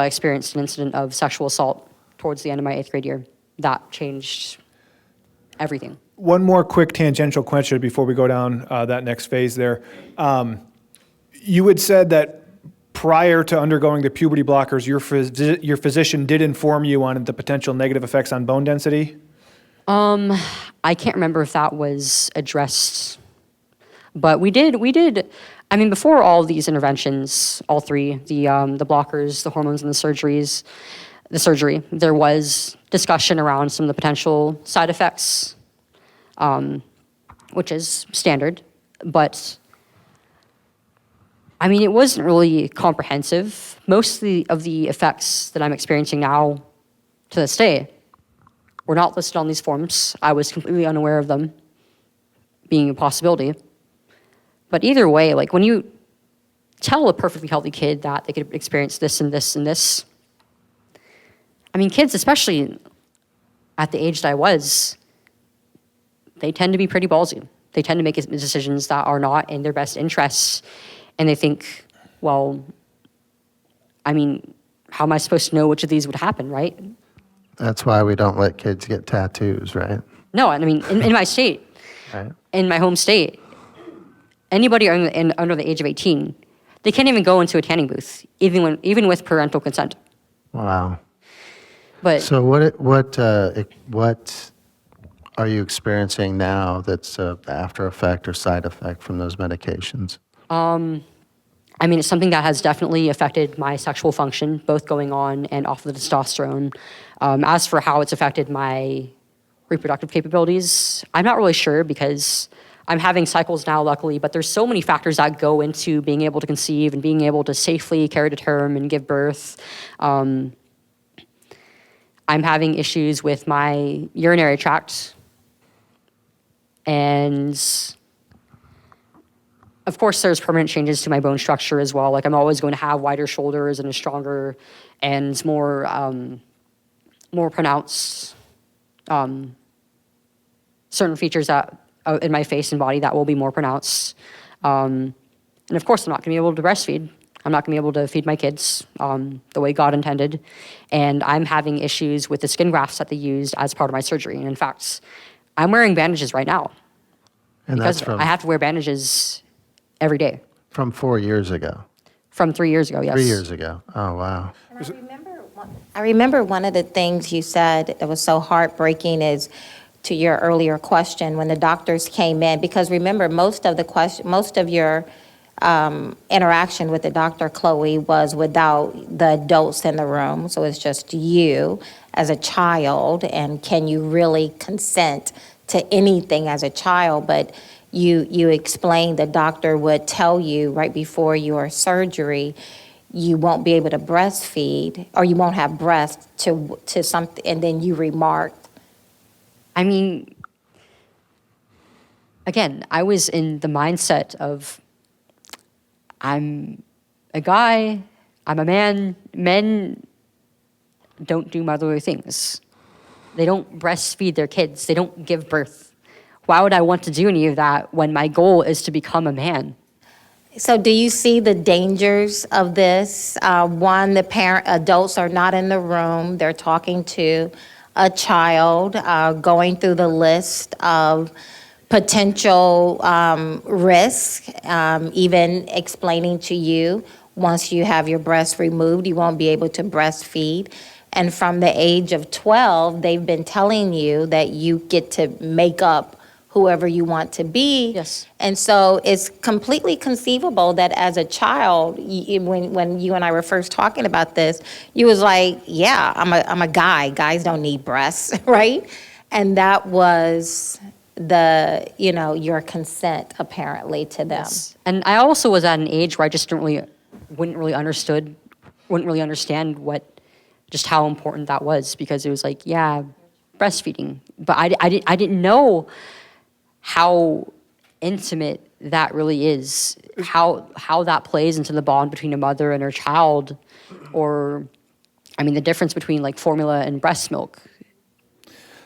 experienced an incident of sexual assault towards the end of my 8th grade year. That changed everything. One more quick tangential question before we go down that next phase there. You had said that prior to undergoing the puberty blockers, your physician did inform you on the potential negative effects on bone density? I can't remember if that was addressed, but we did, I mean, before all these interventions, all three, the blockers, the hormones and the surgery, there was discussion around some of the potential side effects, which is standard, but I mean, it wasn't really comprehensive. Most of the effects that I'm experiencing now to this day were not listed on these forms. I was completely unaware of them being a possibility. But either way, like when you tell a perfectly healthy kid that they could experience this and this and this, I mean, kids, especially at the age that I was, they tend to be pretty ballsy. They tend to make decisions that are not in their best interests. And they think, well, I mean, how am I supposed to know which of these would happen, right? That's why we don't let kids get tattoos, right? No, I mean, in my state, Right. in my home state, anybody under the age of 18, they can't even go into a tanning booth, even with parental consent. Wow. But So what are you experiencing now that's an after effect or side effect from those medications? I mean, it's something that has definitely affected my sexual function, both going on and off of the testosterone. As for how it's affected my reproductive capabilities, I'm not really sure because I'm having cycles now, luckily, but there's so many factors that go into being able to conceive and being able to safely carry to term and give birth. I'm having issues with my urinary tract. And of course, there's permanent changes to my bone structure as well. Like I'm always going to have wider shoulders and a stronger and more pronounced certain features that in my face and body that will be more pronounced. And of course, I'm not going to be able to breastfeed. I'm not going to be able to feed my kids the way God intended. And I'm having issues with the skin grafts that they used as part of my surgery. And in fact, I'm wearing bandages right now. And Because that's from I have to wear bandages every day. from 4 years ago. From 3 years ago, yes. 3 years ago. Oh, wow. I remember one of the things you said that was so heartbreaking is to your earlier question when the doctors came in, because remember most of your interaction with the doctor, Chloe, was without the adults in the room. So it's just you as a child, and can you really consent to anything as a child? But you explained the doctor would tell you right before your surgery you won't be able to breastfeed or you won't have breast to something, and then you remarked. I mean, again, I was in the mindset of I'm a guy, I'm a man. Men don't do motherly things. They don't breastfeed their kids. They don't give birth. Why would I want to do any of that when my goal is to become a man? So do you see the dangers of this? One, the adults are not in the room. They're talking to a child, going through the list of potential risk, even explaining to you once you have your breast removed, you won't be able to breastfeed. And from the age of 12, they've been telling you that you get to make up whoever you want to be. Yes. And so it's completely conceivable that as a child, when you and I were first talking about this, you was like, yeah, I'm a guy. Guys don't need breasts, right? And that was your consent apparently to them. Yes. And I also was at an age where I just wouldn't really understand just how important that was, because it was like, yeah, breastfeeding. But I didn't know how intimate that really is, how that plays into the bond between a mother and her child, or, I mean, the difference between like formula and breast milk.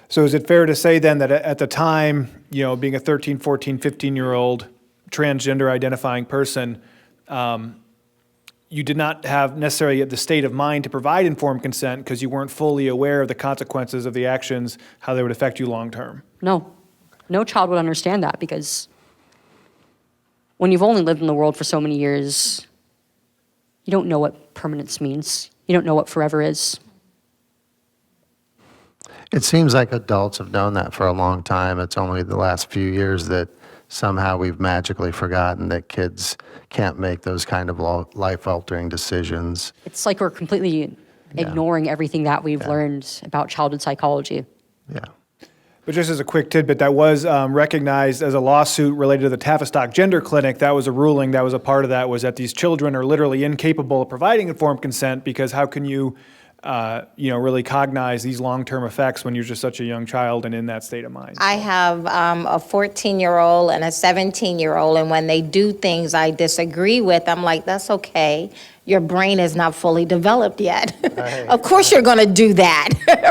So is it fair to say then that at the time, being a 13, 14, 15-year-old transgender identifying person, you did not have necessarily the state of mind to provide informed consent because you weren't fully aware of the consequences of the actions, how they would affect you long term? No child would understand that, because when you've only lived in the world for so many years, you don't know what permanence means. You don't know what forever is. It seems like adults have known that for a long time. It's only the last few years that somehow we've magically forgotten that kids can't make those kind of life-altering decisions. It's like we're completely ignoring everything that we've learned about childhood psychology. Yeah. But just as a quick tidbit, that was recognized as a lawsuit related to the Tavistock Gender Clinic. That was a ruling, that was a part of that, was that these children are literally incapable of providing informed consent, because how can you, really cognize these long-term effects when you're just such a young child and in that state of mind? I have a 14-year-old and a 17-year-old, and when they do things I disagree with, I'm like, that's okay. Your brain is not fully developed yet. Right. Of course you're going to do that,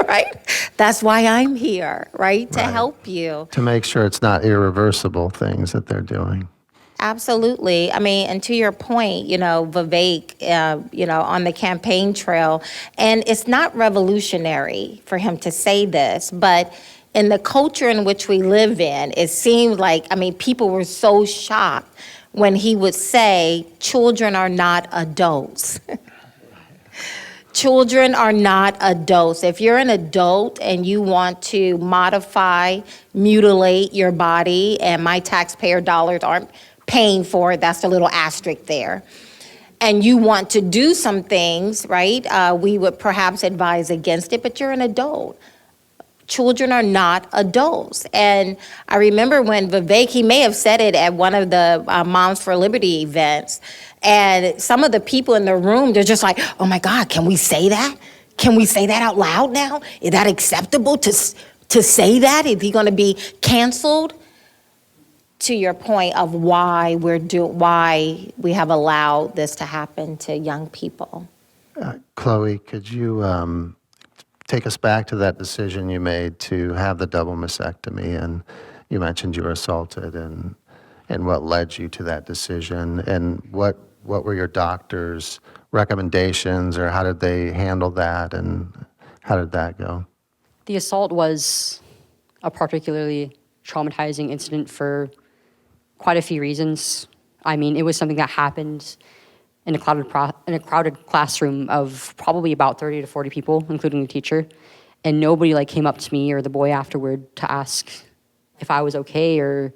right? That's why I'm here, right? To help you. To make sure it's not irreversible things that they're doing. Absolutely. I mean, and to your point, Vivek, on the campaign trail, and it's not revolutionary for him to say this, but in the culture in which we live in, it seems like, people were so shocked when he would say, children are not adults. Children are not adults. If you're an adult and you want to modify, mutilate your body, and my taxpayer dollars aren't paying for it, that's the little asterisk there, and you want to do some things, right, we would perhaps advise against it, but you're an adult. Children are not adults. And I remember when Vivek, he may have said it at one of the Moms for Liberty events, and some of the people in the room, they're just like, oh my God, can we say that? Can we say that out loud now? Is that acceptable to say that? Is he going to be canceled? To your point of why we have allowed this to happen to young people. Chloe, could you take us back to that decision you made to have the double mastectomy? And you mentioned you were assaulted, and what led you to that decision, and what were your doctor's recommendations, or how did they handle that, and how did that go? The assault was a particularly traumatizing incident for quite a few reasons. I mean, it was something that happened in a crowded classroom of probably about 30 to 40 people, including the teacher, and nobody came up to me or the boy afterward to ask if I was okay or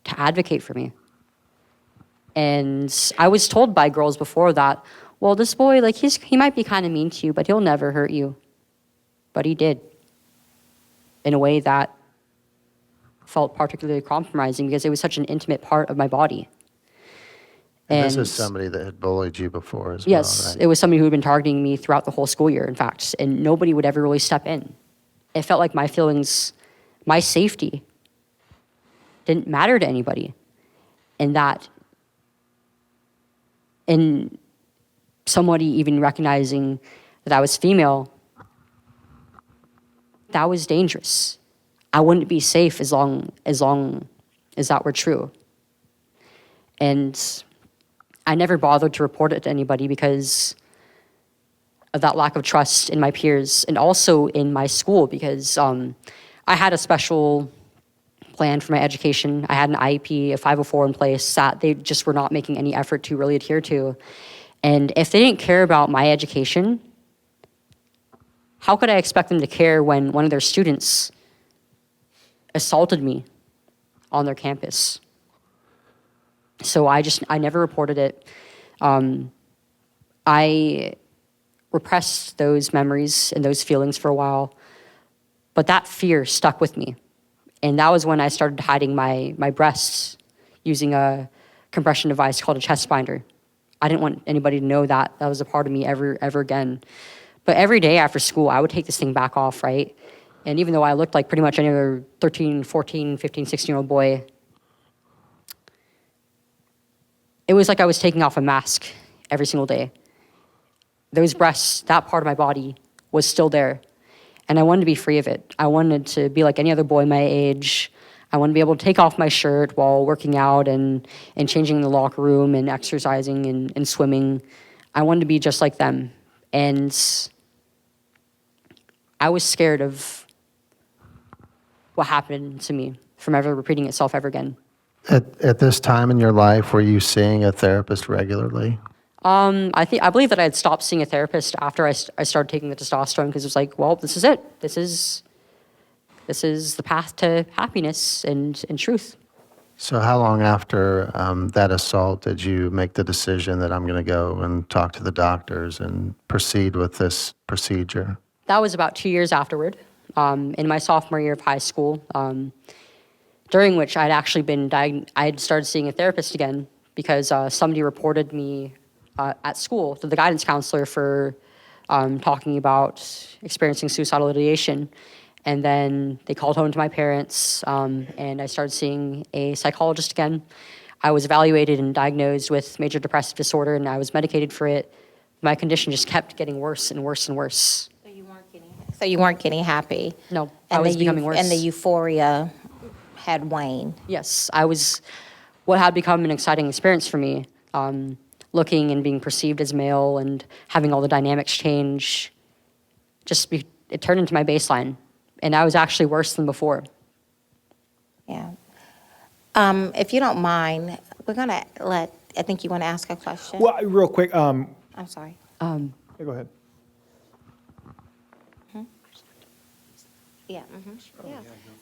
to advocate for me. And I was told by girls before that, well, this boy, he might be kind of mean to you, but he'll never hurt you. But he did, in a way that felt particularly compromising because it was such an intimate part of my body. And this is somebody that had bullied you before as well, yes, right? it was somebody who had been targeting me throughout the whole school year, in fact, and nobody would ever really step in. It felt like my feelings, my safety, didn't matter to anybody. And that, in somebody even recognizing that I was female, that was dangerous. I wouldn't be safe as long as that were true. And I never bothered to report it to anybody because of that lack of trust in my peers and also in my school, because I had a special plan for my education. I had an IEP, a 504 in place that they just were not making any effort to really adhere to. And if they didn't care about my education, how could I expect them to care when one of their students assaulted me on their campus? So I never reported it. I repressed those memories and those feelings for a while, but that fear stuck with me. And that was when I started hiding my breasts using a compression device called a chest binder. I didn't want anybody to know that was a part of me ever again. But every day after school, I would take this thing back off, right? And even though I looked like pretty much any other 13, 14, 15, 16-year-old boy, it was like I was taking off a mask every single day. Those breasts, that part of my body was still there. And I wanted to be free of it. I wanted to be like any other boy my age. I wanted to be able to take off my shirt while working out and changing in the locker room and exercising and swimming. I wanted to be just like them. And I was scared of what happened to me from ever repeating itself ever again. At this time in your life, were you seeing a therapist regularly? I believe that I had stopped seeing a therapist after I started taking the testosterone, because it was like, well, this is it. This is the path to happiness and truth. So how long after that assault did you make the decision that I'm going to go and talk to the doctors and proceed with this procedure? That was about 2 years afterward, in my sophomore year of high school, during which I'd actually been I'd started seeing a therapist again because somebody reported me at school to the guidance counselor for talking about experiencing suicidal ideation. And then they called home to my parents, and I started seeing a psychologist again. I was evaluated and diagnosed with major depressive disorder, and I was medicated for it. My condition just kept getting worse and worse and worse. So you weren't getting happy? No, I was becoming worse. And the euphoria had waned? Yes, what had become an exciting experience for me, looking and being perceived as male and having all the dynamics change, it turned into my baseline. And I was actually worse than before. Yeah. If you don't mind, we're going to I think you want to ask a question? Well, real quick. I'm sorry. Yeah, go ahead. Yeah.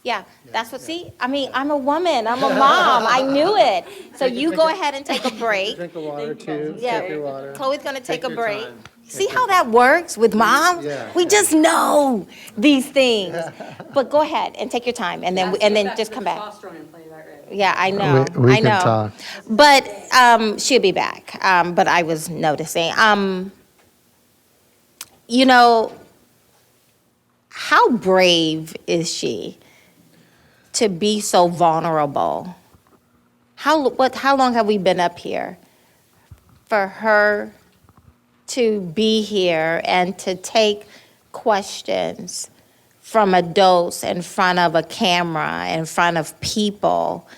Yeah, that's what, see, I mean, I'm a woman, I'm a mom, I knew it. So you go ahead and take a break. Drink of water, too. Yeah, Sip your water. Chloe's gonna take a your break. time. See how that works with mom? Yeah. We just know these things. But go ahead and take your time, and then just come back. Yeah, I know, We I can know. talk. But she'll be back. But I was noticing, you know, how brave is she to be so vulnerable? How long have we been up here for her to be here and to take questions from adults in front of a camera, in front of people,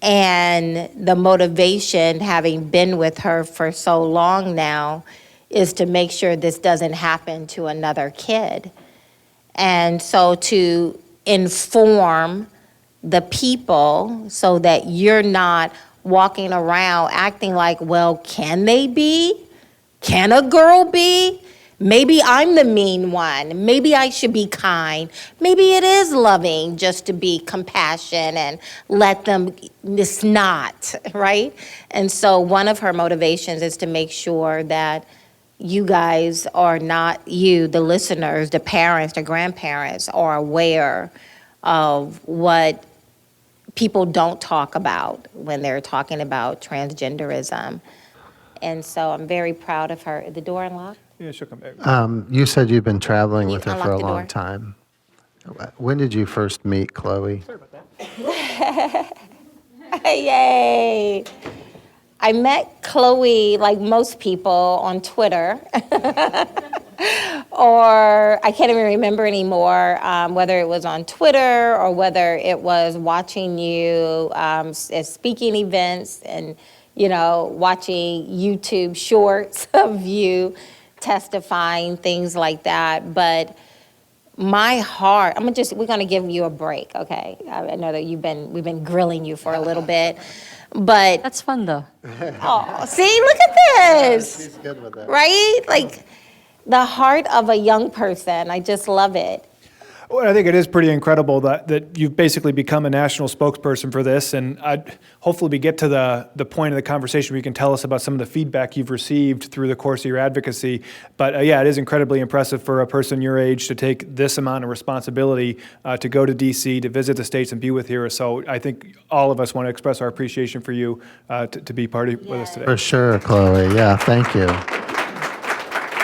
and the motivation, having been with her for so long now, is to make sure this doesn't happen to another kid. And so to inform the people so that you're not walking around acting like, well, can they be? Can a girl be? Maybe I'm the mean one. Maybe I should be kind. Maybe it is loving just to be compassionate and let them, it's not, right? And so one of her motivations is to make sure that you guys are not, the listeners, the parents, the grandparents, are aware of what people don't talk about when they're talking about transgenderism. And so I'm very proud of her. The door unlocked? Yeah, she'll come back. You said you've been traveling Can you with her for unlock a the long door? time. When did you first meet Chloe? Sorry about that. Yay! I met Chloe, like most people, on Twitter. Or I can't even remember anymore whether it was on Twitter or whether it was watching you at speaking events and, watching YouTube shorts of you testifying, things like that. But my heart, we're gonna give you a break, okay? I know that we've been grilling you for a little bit, but, That's fun though. oh, see, look at this. She's good with that. Right? Like the heart of a young person. I just love it. Well, I think it is pretty incredible that you've basically become a national spokesperson for this, and hopefully we get to the point of the conversation where you can tell us about some of the feedback you've received through the course of your advocacy. But yeah, it is incredibly impressive for a person your age to take this amount of responsibility to go to D.C., to visit the states and be with here. So I think all of us want to express our appreciation for you to be part of with us today. For sure, Chloe. Yeah, thank you.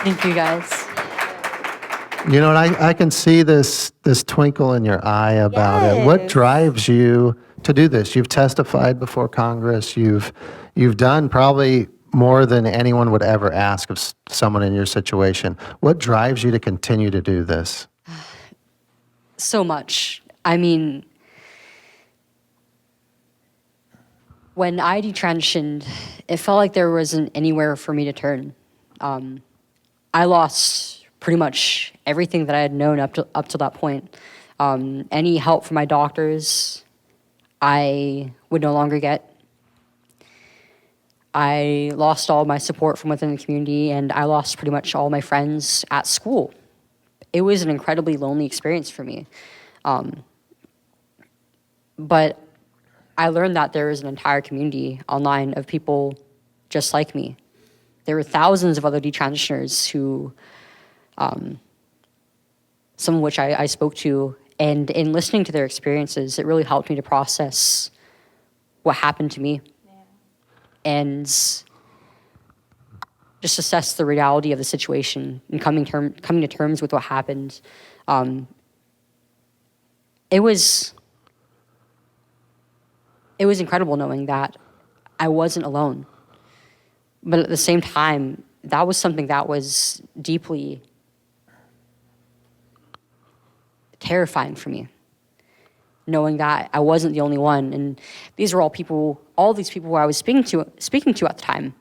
Thank you guys. You know, and I can see this twinkle in your eye about it. What Yes. drives you to do this? You've testified before Congress. You've done probably more than anyone would ever ask of someone in your situation. What drives you to continue to do this? So much. I mean, when I detransitioned, it felt like there wasn't anywhere for me to turn. I lost pretty much everything that I had known up to that point. Any help from my doctors, I would no longer get. I lost all my support from within the community, and I lost pretty much all my friends at school. It was an incredibly lonely experience for me. But I learned that there is an entire community online of people just like me. There were thousands of other detransitioners who, some of which I spoke to, and in listening to their experiences, it really helped me to process what happened to me and just assess the reality of the situation and coming to terms with what happened. It was incredible knowing that I wasn't alone. But at the same time, that was something that was deeply terrifying for me, knowing that I wasn't the only one. And these were all these people who I was speaking to at the time,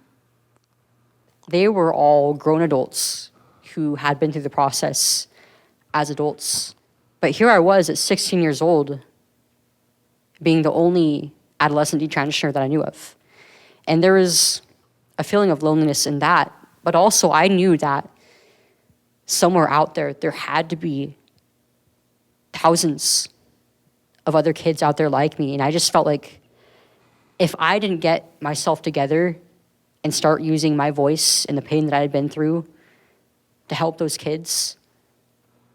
they were all grown adults who had been through the process as adults. But here I was at 16 years old, being the only adolescent detransitioner that I knew of. And there was a feeling of loneliness in that, but also I knew that somewhere out there had to be thousands of other kids out there like me. And I just felt like if I didn't get myself together and start using my voice and the pain that I had been through to help those kids,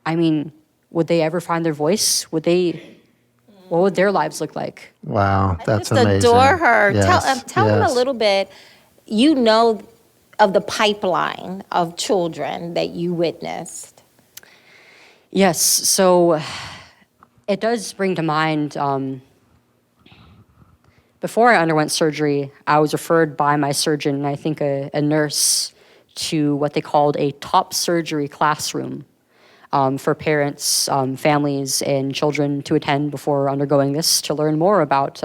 I mean, would they ever find their voice? What would their lives look like? Wow, that's Just amazing. adore her. Yes, Tell them a yes. little bit, of the pipeline of children that you witnessed. Yes, so it does bring to mind, before I underwent surgery, I was referred by my surgeon, and I think a nurse, to what they called a top surgery classroom for parents, families, and children to attend before undergoing this to learn more about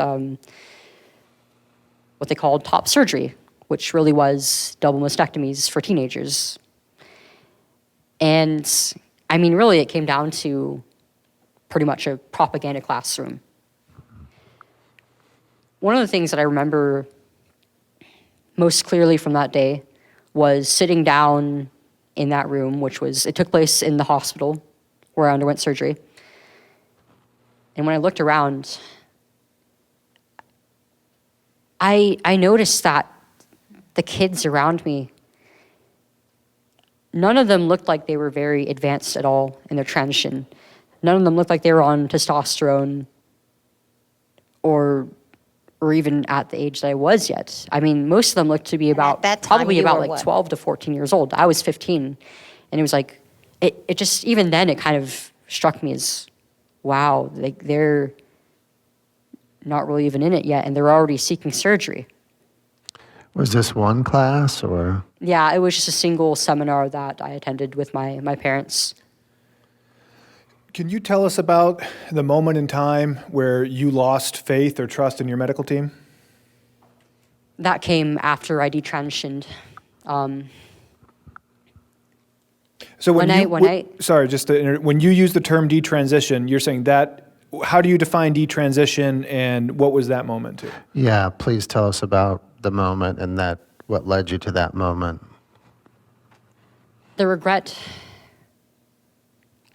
what they called top surgery, which really was double mastectomies for teenagers. And I mean, really, it came down to pretty much a propaganda classroom. One of the things that I remember most clearly from that day was sitting down in that room, it took place in the hospital where I underwent surgery. And when I looked around, I noticed that the kids around me, none of them looked like they were very advanced at all in their transition. None of them looked like they were on testosterone or even at the age that I was yet. I mean, most of them looked to be about that time probably you about were like what? 12 to 14 years old. I was 15, and it was like it just even then it kind of struck me as, wow, like they're not really even in it yet, and they're already seeking surgery. Was this one class or? Yeah, it was just a single seminar that I attended with my parents. Can you tell us about the moment in time where you lost faith or trust in your medical team? That came after I detransitioned. So When I- sorry, when you use the term detransition, you're saying that, how do you define detransition and what was that moment to? Yeah, please tell us about the moment and that what led you to that moment. The regret,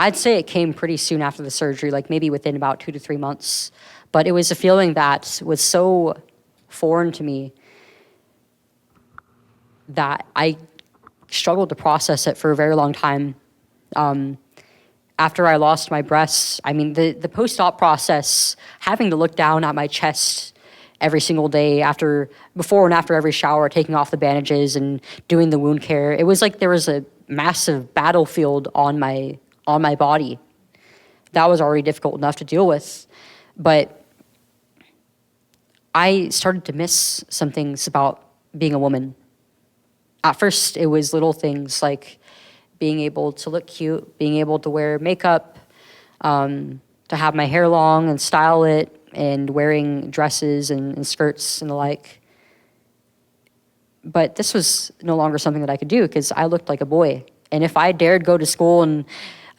I'd say it came pretty soon after the surgery, like maybe within about 2 to 3 months. But it was a feeling that was so foreign to me that I struggled to process it for a very long time. After I lost my breasts, I mean, the post-op process, having to look down at my chest every single day before and after every shower, taking off the bandages and doing the wound care, it was like there was a massive battlefield on my body. That was already difficult enough to deal with. But I started to miss some things about being a woman. At first, it was little things like being able to look cute, being able to wear makeup, to have my hair long and style it, and wearing dresses and skirts and the like. But this was no longer something that I could do because I looked like a boy. And if I dared go to school in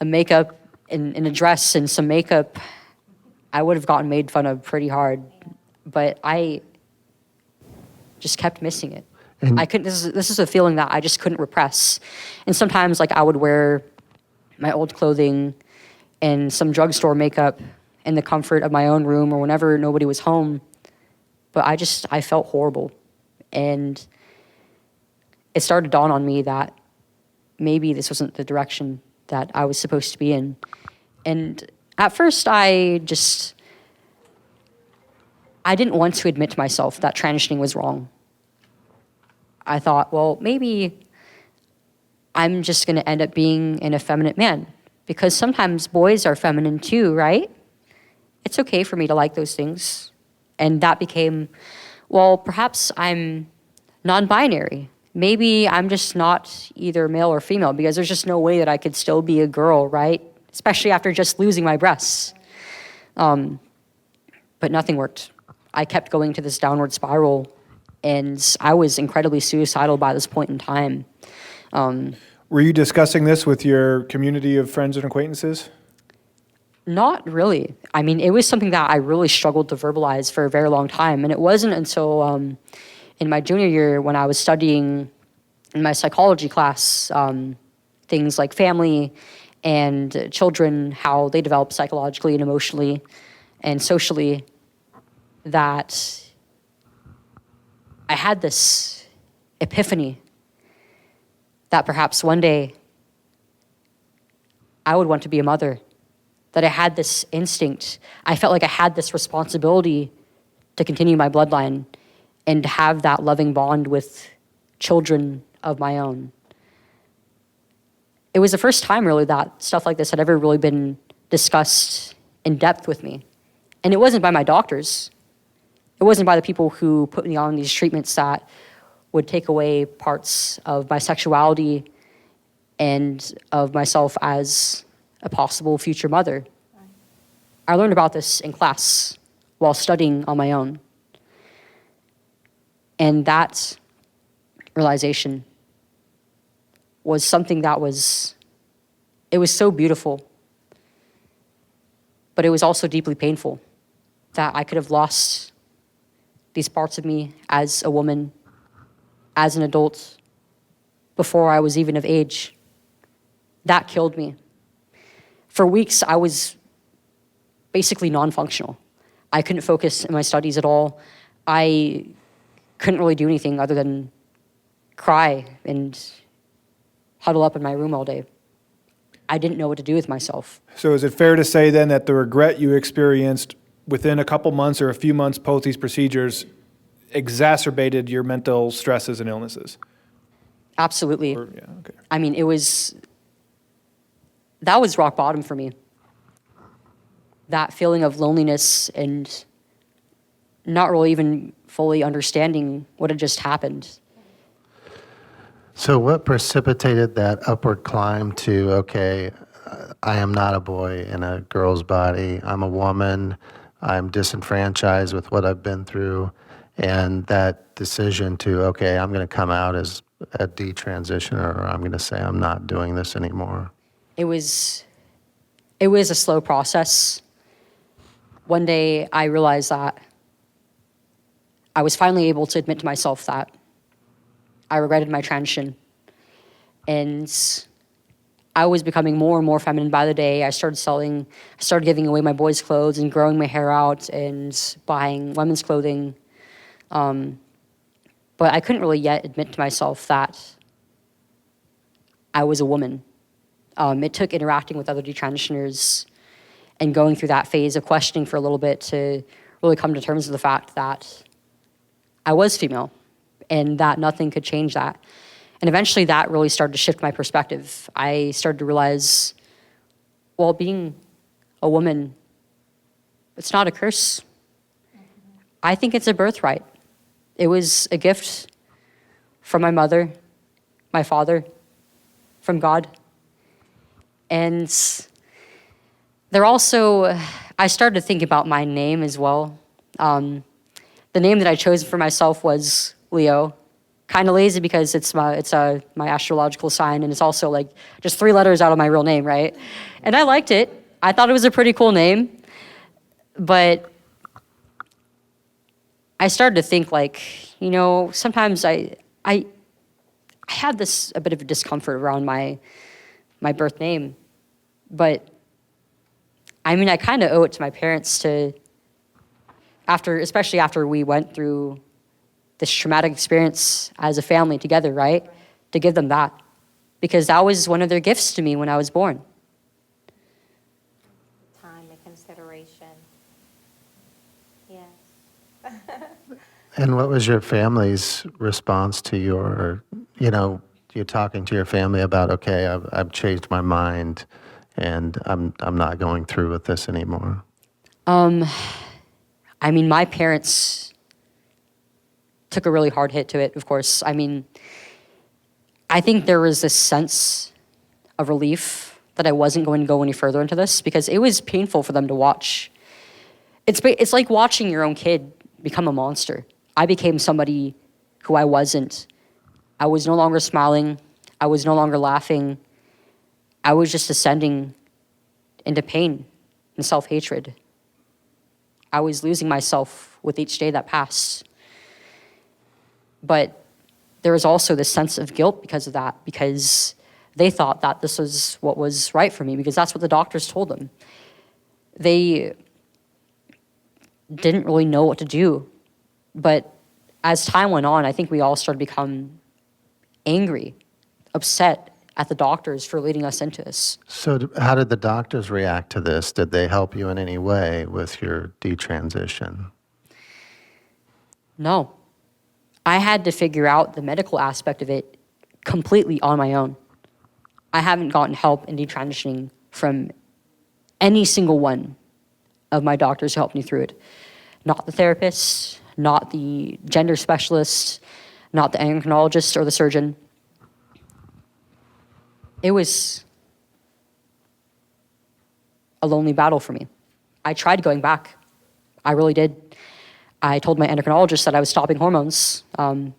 a makeup, in a dress and some makeup, I would have gotten made fun of pretty hard. But I just kept missing it. And- I couldn't. This is a feeling that I just couldn't repress. And sometimes, like, I would wear my old clothing and some drugstore makeup in the comfort of my own room or whenever nobody was home. But I felt horrible, and it started to dawn on me that maybe this wasn't the direction that I was supposed to be in. And at first, I didn't want to admit to myself that transitioning was wrong. I thought, well, maybe I'm just going to end up being an effeminate man because sometimes boys are feminine too, right? It's okay for me to like those things. And that became, well, perhaps I'm non-binary. Maybe I'm just not either male or female because there's just no way that I could still be a girl, right? Especially after just losing my breasts. But nothing worked. I kept going to this downward spiral, and I was incredibly suicidal by this point in time. Were you discussing this with your community of friends and acquaintances? Not really. I mean, it was something that I really struggled to verbalize for a very long time. And it wasn't until in my junior year when I was studying in my psychology class things like family and children, how they develop psychologically and emotionally and socially, that I had this epiphany that perhaps one day I would want to be a mother, that I had this instinct. I felt like I had this responsibility to continue my bloodline and to have that loving bond with children of my own. It was the first time really that stuff like this had ever really been discussed in depth with me. And it wasn't by my doctors. It wasn't by the people who put me on these treatments that would take away parts of my sexuality and of myself as a possible future mother. I learned about this in class while studying on my own. And that realization was something that it was so beautiful, but it was also deeply painful that I could have lost these parts of me as a woman, as an adult, before I was even of age. That killed me. For weeks, I was basically non-functional. I couldn't focus in my studies at all. I couldn't really do anything other than cry and huddle up in my room all day. I didn't know what to do with myself. So is it fair to say then that the regret you experienced within a couple months or a few months post these procedures exacerbated your mental stresses and illnesses? Absolutely. Or, yeah, okay. I mean, that was rock bottom for me. That feeling of loneliness and not really even fully understanding what had just happened. So what precipitated that upward climb to, okay, I am not a boy in a girl's body. I'm a woman. I'm disenfranchised with what I've been through. And that decision to, okay, I'm going to come out as a detransitioner, or I'm going to say I'm not doing this anymore. It was a slow process. One day I realized that I was finally able to admit to myself that I regretted my transition. And I was becoming more and more feminine by the day. I started giving away my boys' clothes and growing my hair out and buying women's clothing. But I couldn't really yet admit to myself that I was a woman. It took interacting with other detransitioners and going through that phase of questioning for a little bit to really come to terms with the fact that I was female and that nothing could change that. And eventually that really started to shift my perspective. I started to realize, well, being a woman, it's not a curse. I think it's a birthright. It was a gift from my mother, my father, from God. And I started to think about my name as well. The name that I chose for myself was Leo. Kind of lazy because it's my astrological sign, and it's also like just 3 letters out of my real name, right? And I liked it. I thought it was a pretty cool name. But I started to think sometimes I had a bit of a discomfort around my birth name. But I mean, I kind of owe it to my parents especially after we went through this traumatic experience as a family together, right? To give them that. Because that was one of their gifts to me when I was born. Time and consideration. Yes. And what was your family's response to you're talking to your family about, okay, I've changed my mind and I'm not going through with this anymore? I mean, my parents took a really hard hit to it, of course. I mean, I think there was this sense of relief that I wasn't going to go any further into this because it was painful for them to watch. It's like watching your own kid become a monster. I became somebody who I wasn't. I was no longer smiling. I was no longer laughing. I was just descending into pain and self-hatred. I was losing myself with each day that passed. But there was also this sense of guilt because of that, because they thought that this was what was right for me, because that's what the doctors told them. They didn't really know what to do. But as time went on, I think we all started to become angry, upset at the doctors for leading us into this. So how did the doctors react to this? Did they help you in any way with your detransition? No. I had to figure out the medical aspect of it completely on my own. I haven't gotten help in detransitioning from any single one of my doctors who helped me through it. Not the therapist, not the gender specialist, not the endocrinologist or the surgeon. It was a lonely battle for me. I tried going back. I really did. I told my endocrinologist that I was stopping hormones, and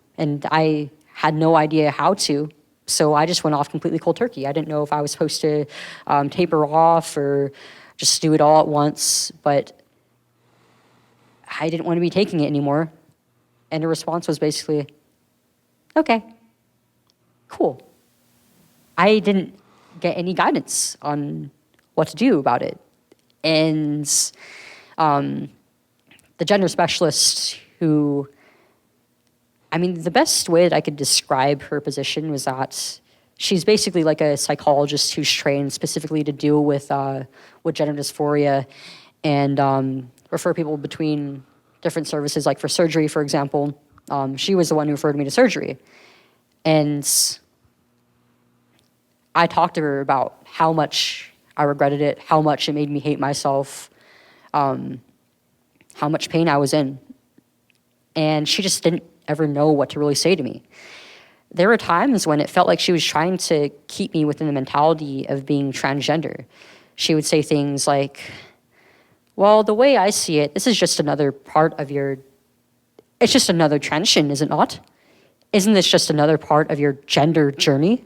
I had no idea how to, so I just went off completely cold turkey. I didn't know if I was supposed to taper off or just do it all at once, but I didn't want to be taking it anymore. And the response was basically, okay, cool. I didn't get any guidance on what to do about it. And the gender specialist the best way that I could describe her position was that she's basically like a psychologist who's trained specifically to deal with gender dysphoria and refer people between different services, like for surgery, for example. She was the one who referred me to surgery. And I talked to her about how much I regretted it, how much it made me hate myself, how much pain I was in. And she just didn't ever know what to really say to me. There were times when it felt like she was trying to keep me within the mentality of being transgender. She would say things like, well, the way I see it, this is just another part of it's just another transition, is it not? Isn't this just another part of your gender journey?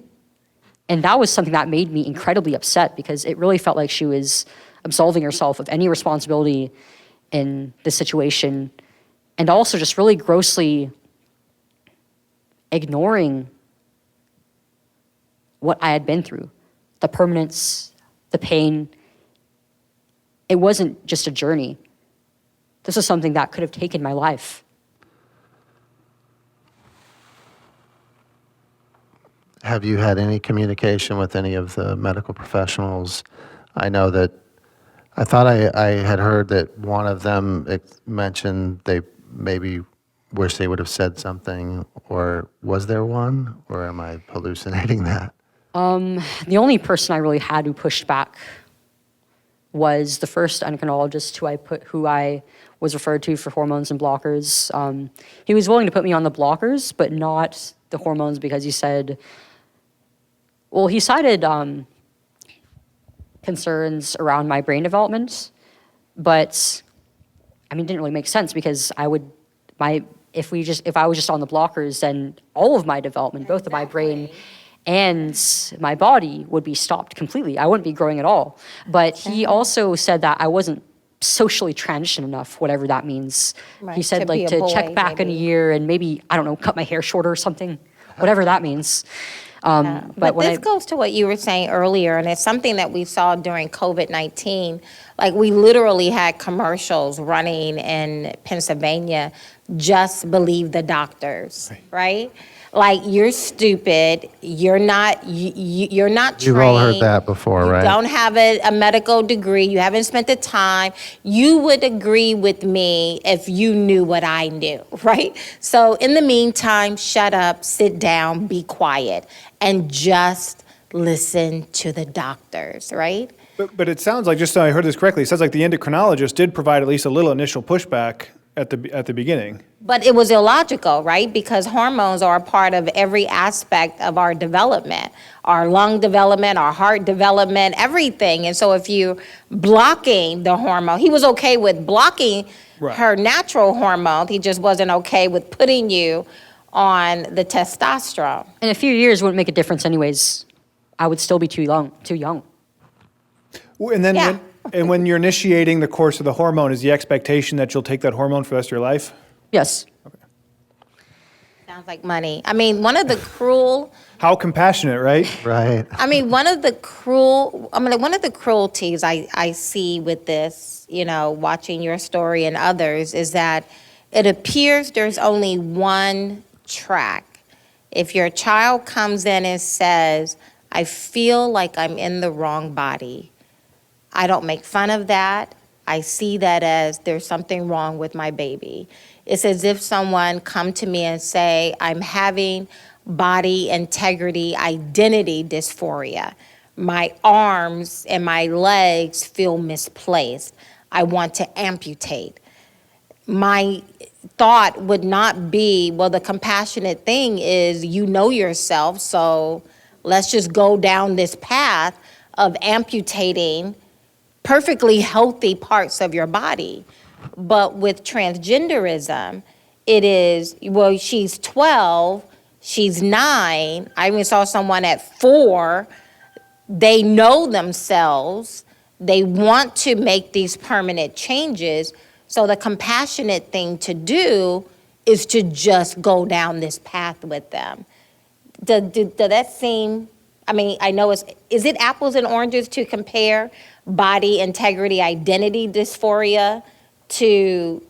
And that was something that made me incredibly upset, because it really felt like she was absolving herself of any responsibility in this situation, and also just really grossly ignoring what I had been through, the permanence, the pain. It wasn't just a journey. This was something that could have taken my life. Have you had any communication with any of the medical professionals? I know that I thought I had heard that one of them mentioned they maybe wish they would have said something, or was there one, or am I hallucinating that? The only person I really had who pushed back was the first endocrinologist who I was referred to for hormones and blockers. He was willing to put me on the blockers, but not the hormones, because he said, well, he cited concerns around my brain development, but I mean, it didn't really make sense, because if I was just on the blockers, then all of my development, both of my brain and my body, would be stopped completely. I wouldn't be growing at all. But he also said that I wasn't socially transitioned enough, whatever that means. Right, He said to be like a to boy, check back in a maybe. year and maybe, I don't know, cut my hair shorter or something, whatever that means. But when this goes to what you were saying earlier, and it's something that we saw during COVID-19. Like, we literally had commercials running in Pennsylvania, just believe the doctors, right? Like, you're stupid, you're not trained. You've all heard that before, right? You don't have a medical degree, you haven't spent the time. You would agree with me if you knew what I knew, right? So in the meantime, shut up, sit down, be quiet, and just listen to the doctors, right? But it sounds like, just so I heard this correctly, it sounds like the endocrinologist did provide at least a little initial pushback at the beginning. But it was illogical, right? Because hormones are a part of every aspect of our development, our lung development, our heart development, everything. And so if you're blocking the hormone, he was okay with blocking her natural hormone. He just wasn't okay with putting you on the testosterone. In a few years, wouldn't make a difference anyways. I would still be too young. And then Yeah. when you're initiating the course of the hormone, is the expectation that you'll take that hormone for the rest of your life? Yes. Sounds like money. I mean, one of the How compassionate, right? Right. one of the cruelties I see with this, watching your story and others, is that it appears there's only one track. If your child comes in and says, I feel like I'm in the wrong body, I don't make fun of that. I see that as there's something wrong with my baby. It's as if someone come to me and say, I'm having body integrity, identity dysphoria. My arms and my legs feel misplaced. I want to amputate. My thought would not be, well, the compassionate thing is, you know yourself, so let's just go down this path of amputating perfectly healthy parts of your body. But with transgenderism, it is, well, she's 12, she's 9. I even saw someone at 4. They know themselves. They want to make these permanent changes. So the compassionate thing to do is to just go down this path with them. Does that seem, I know is it apples and oranges to compare body integrity, identity dysphoria to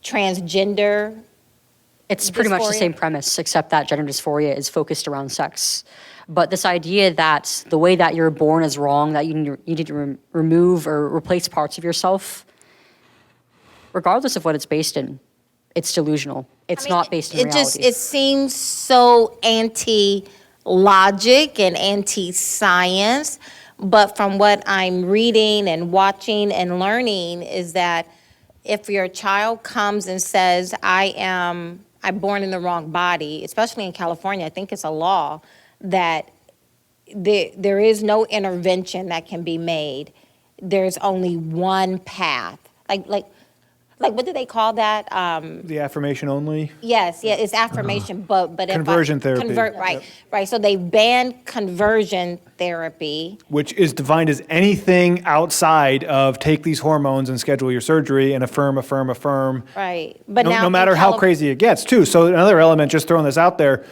transgender? It's pretty much the Dysphoria? same premise, except that gender dysphoria is focused around sex. But this idea that the way that you're born is wrong, that you need to remove or replace parts of yourself, regardless of what it's based in, it's delusional. It's not based in reality. It seems so anti-logic and anti-science, but from what I'm reading and watching and learning is that if your child comes and says, I'm born in the wrong body, especially in California, I think it's a law that there is no intervention that can be made. There's only one path. Like what do they call that? The affirmation only. Yes, yeah, it's affirmation, but if Conversion therapy. Right, right. So they banned conversion therapy. Which is defined as anything outside of take these hormones and schedule your surgery and affirm. Right, but No matter how crazy it gets, too. So another element, just throwing this out there,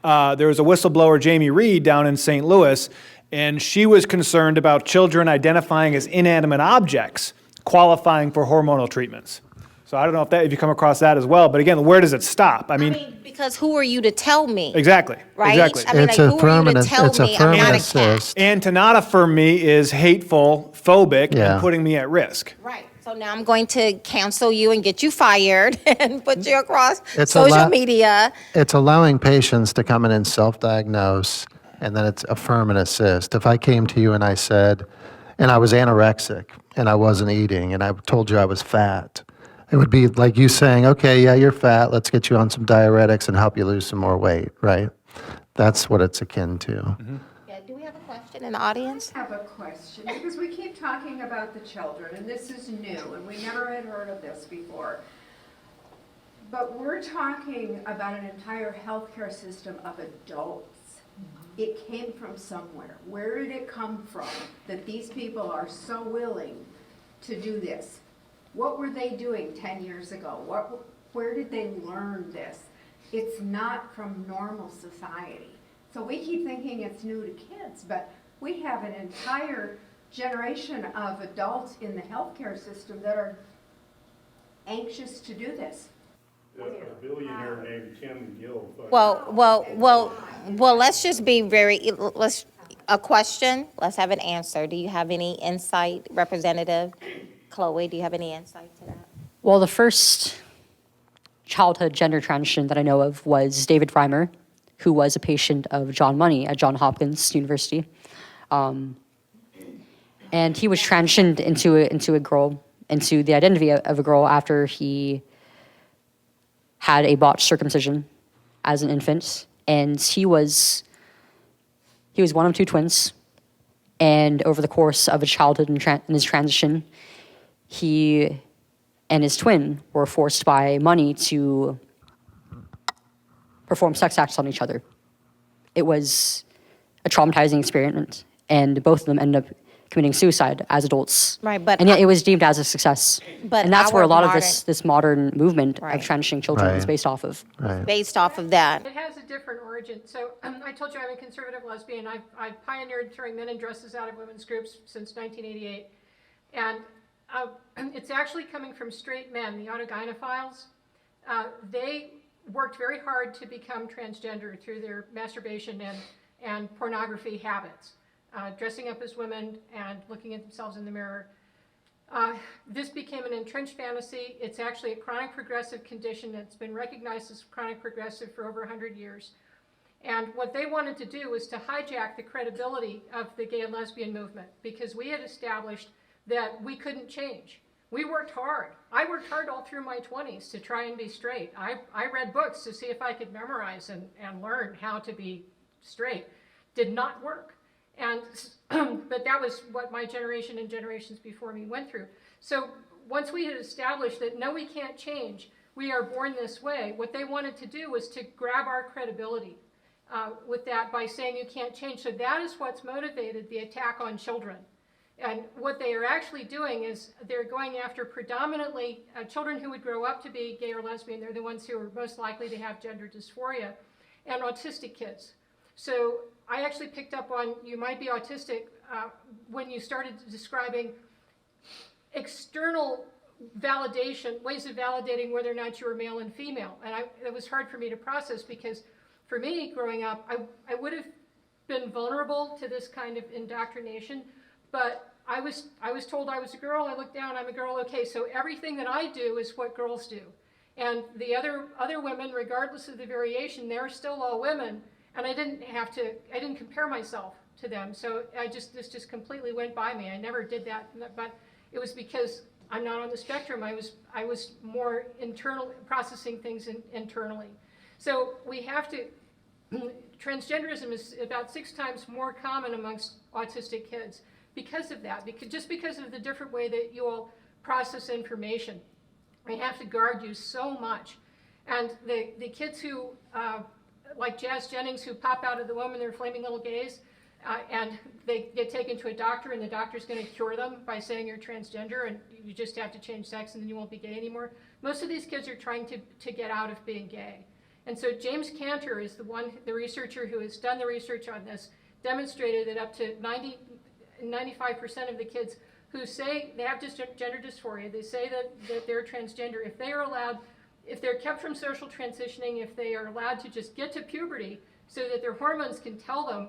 there was a whistleblower, Jamie Reed, down in St. Louis, and she was concerned about children identifying as inanimate objects qualifying for hormonal treatments. So I don't know if you come across that as well, but again, where does it stop? I mean, because who are you to tell me? Exactly. Right? Exactly. I mean, It's like, who are you to affirmative- tell it's me I'm not a cat? affirmative. And to not affirm me is hateful, phobic, Yeah. and putting me at risk. Right. So now I'm going to cancel you and get you fired and put you across It's social media. It's allowing patients to come in and self-diagnose, and then it's affirm and assist. If I came to you and I said, and I was anorexic, and I wasn't eating, and I told you I was fat, it would be like you saying, okay, yeah, you're fat, let's get you on some diuretics and help you lose some more weight, right? That's what it's akin to. Mm-hmm. Yeah, do we have a question in the audience? I have a question, because we keep talking about the children, and this is new, and we never had heard of this before. But we're talking about an entire healthcare system of adults. It came from somewhere. Where did it come from that these people are so willing to do this? What were they doing 10 years ago? Where did they learn this? It's not from normal society. So we keep thinking it's new to kids, but we have an entire generation of adults in the healthcare system that are anxious to do this. A billionaire named Tim Gill. Well, let's just be a question, let's have an answer. Do you have any insight, Representative Chloe, do you have any insight to that? Well, the first childhood gender transition that I know of was David Reimer, who was a patient of John Money at Johns Hopkins University. And he was transitioned into a girl, into the identity of a girl after he had a botched circumcision as an infant. And he was one of two twins. And over the course of a childhood and his transition, he and his twin were forced by Money to perform sex acts on each other. It was a traumatizing experience, and both of them ended up committing suicide as adults. Right, but and yet it was deemed as a success. But and that's where a lot our of this modern movement Right. of transitioning children is Right. based off of. Right. Based off of that. It has a different origin. So I told you I'm a conservative lesbian. I've pioneered throwing men in dresses out of women's groups since 1988. And it's actually coming from straight men, the autogynephiles. They worked very hard to become transgender through their masturbation and pornography habits, dressing up as women and looking at themselves in the mirror. This became an entrenched fantasy. It's actually a chronic progressive condition that's been recognized as chronic progressive for over 100 years. And what they wanted to do was to hijack the credibility of the gay and lesbian movement, because we had established that we couldn't change. We worked hard. I worked hard all through my 20s to try and be straight. I read books to see if I could memorize and learn how to be straight. Did not work. And but that was what my generation and generations before me went through. So once we had established that no, we can't change, we are born this way, what they wanted to do was to grab our credibility with that by saying you can't change. So that is what's motivated the attack on children. And what they are actually doing is they're going after predominantly children who would grow up to be gay or lesbian. They're the ones who are most likely to have gender dysphoria, and autistic kids. So I actually picked up on you might be autistic when you started describing external validation, ways of validating whether or not you were male and female. And it was hard for me to process, because for me growing up, I would have been vulnerable to this kind of indoctrination, But I was told I was a girl. I looked down, I'm a girl. Okay, so everything that I do is what girls do. And the other women, regardless of the variation, they're still all women. And I didn't compare myself to them. So this just completely went by me. I never did that, but it was because I'm not on the spectrum. I was more internal, processing things internally. So we have to, transgenderism is about 6 times more common amongst autistic kids because of that, because of the different way that you all process information. We have to guard you so much. And the kids who, like Jazz Jennings, who pop out of the womb and they're flaming little gays, and they get taken to a doctor, and the doctor's going to cure them by saying you're transgender and you just have to change sex and then you won't be gay anymore. Most of these kids are trying to get out of being gay. And so James Cantor is the researcher who has done the research on this, demonstrated that up to 95% of the kids who say they have gender dysphoria, they say that they're transgender, if they are allowed, if they're kept from social transitioning, if they are allowed to just get to puberty so that their hormones can tell them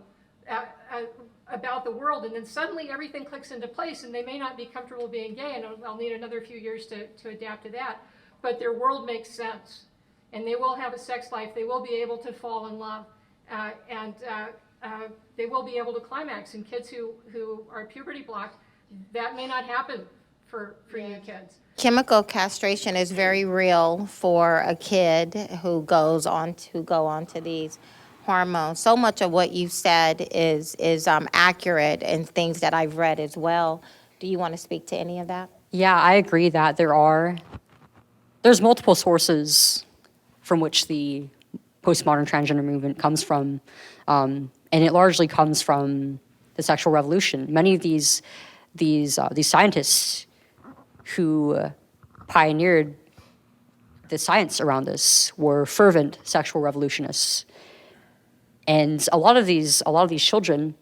about the world, and then suddenly everything clicks into place, and they may not be comfortable being gay, and I'll need another few years to adapt to that, but their world makes sense, and they will have a sex life, they will be able to fall in love, and they will be able to climax. And kids who are puberty blocked, that may not happen for you kids. Chemical castration is very real for a kid who go on to these hormones. So much of what you said is accurate, and things that I've read as well. Do you want to speak to any of that? Yeah, I agree that there's multiple sources from which the postmodern transgender movement comes from, and it largely comes from the sexual revolution. Many of these scientists who pioneered the science around this were fervent sexual revolutionists. And a lot of these children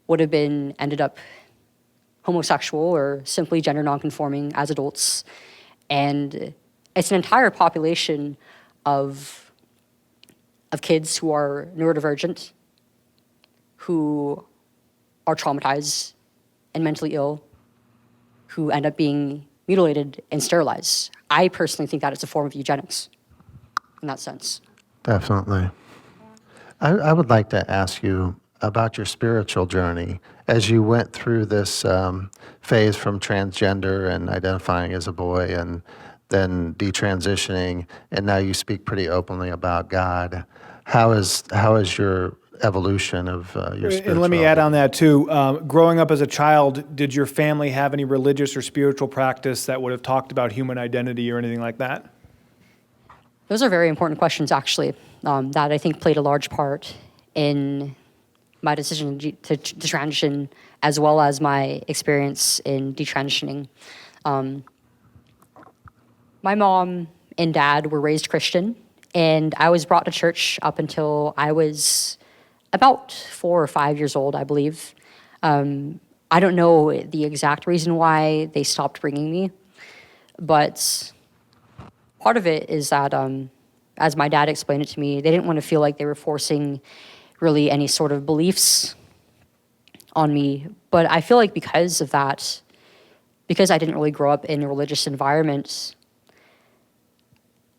would have ended up homosexual or simply gender nonconforming as adults. And it's an entire population of kids who are neurodivergent, who are traumatized and mentally ill, who end up being mutilated and sterilized. I personally think that it's a form of eugenics in that sense. Definitely. I would like to ask you about your spiritual journey as you went through this phase from transgender and identifying as a boy, and then detransitioning, and now you speak pretty openly about God. How is your evolution of your spirituality? And let me add on that too. Growing up as a child, did your family have any religious or spiritual practice that would have talked about human identity or anything like that? Those are very important questions, actually, that I think played a large part in my decision to transition, as well as my experience in detransitioning. My mom and dad were raised Christian, and I was brought to church up until I was about 4 or 5 years old, I believe. I don't know the exact reason why they stopped bringing me, but part of it is that, as my dad explained it to me, they didn't want to feel like they were forcing really any sort of beliefs on me. But I feel like because of that, because I didn't really grow up in a religious environment,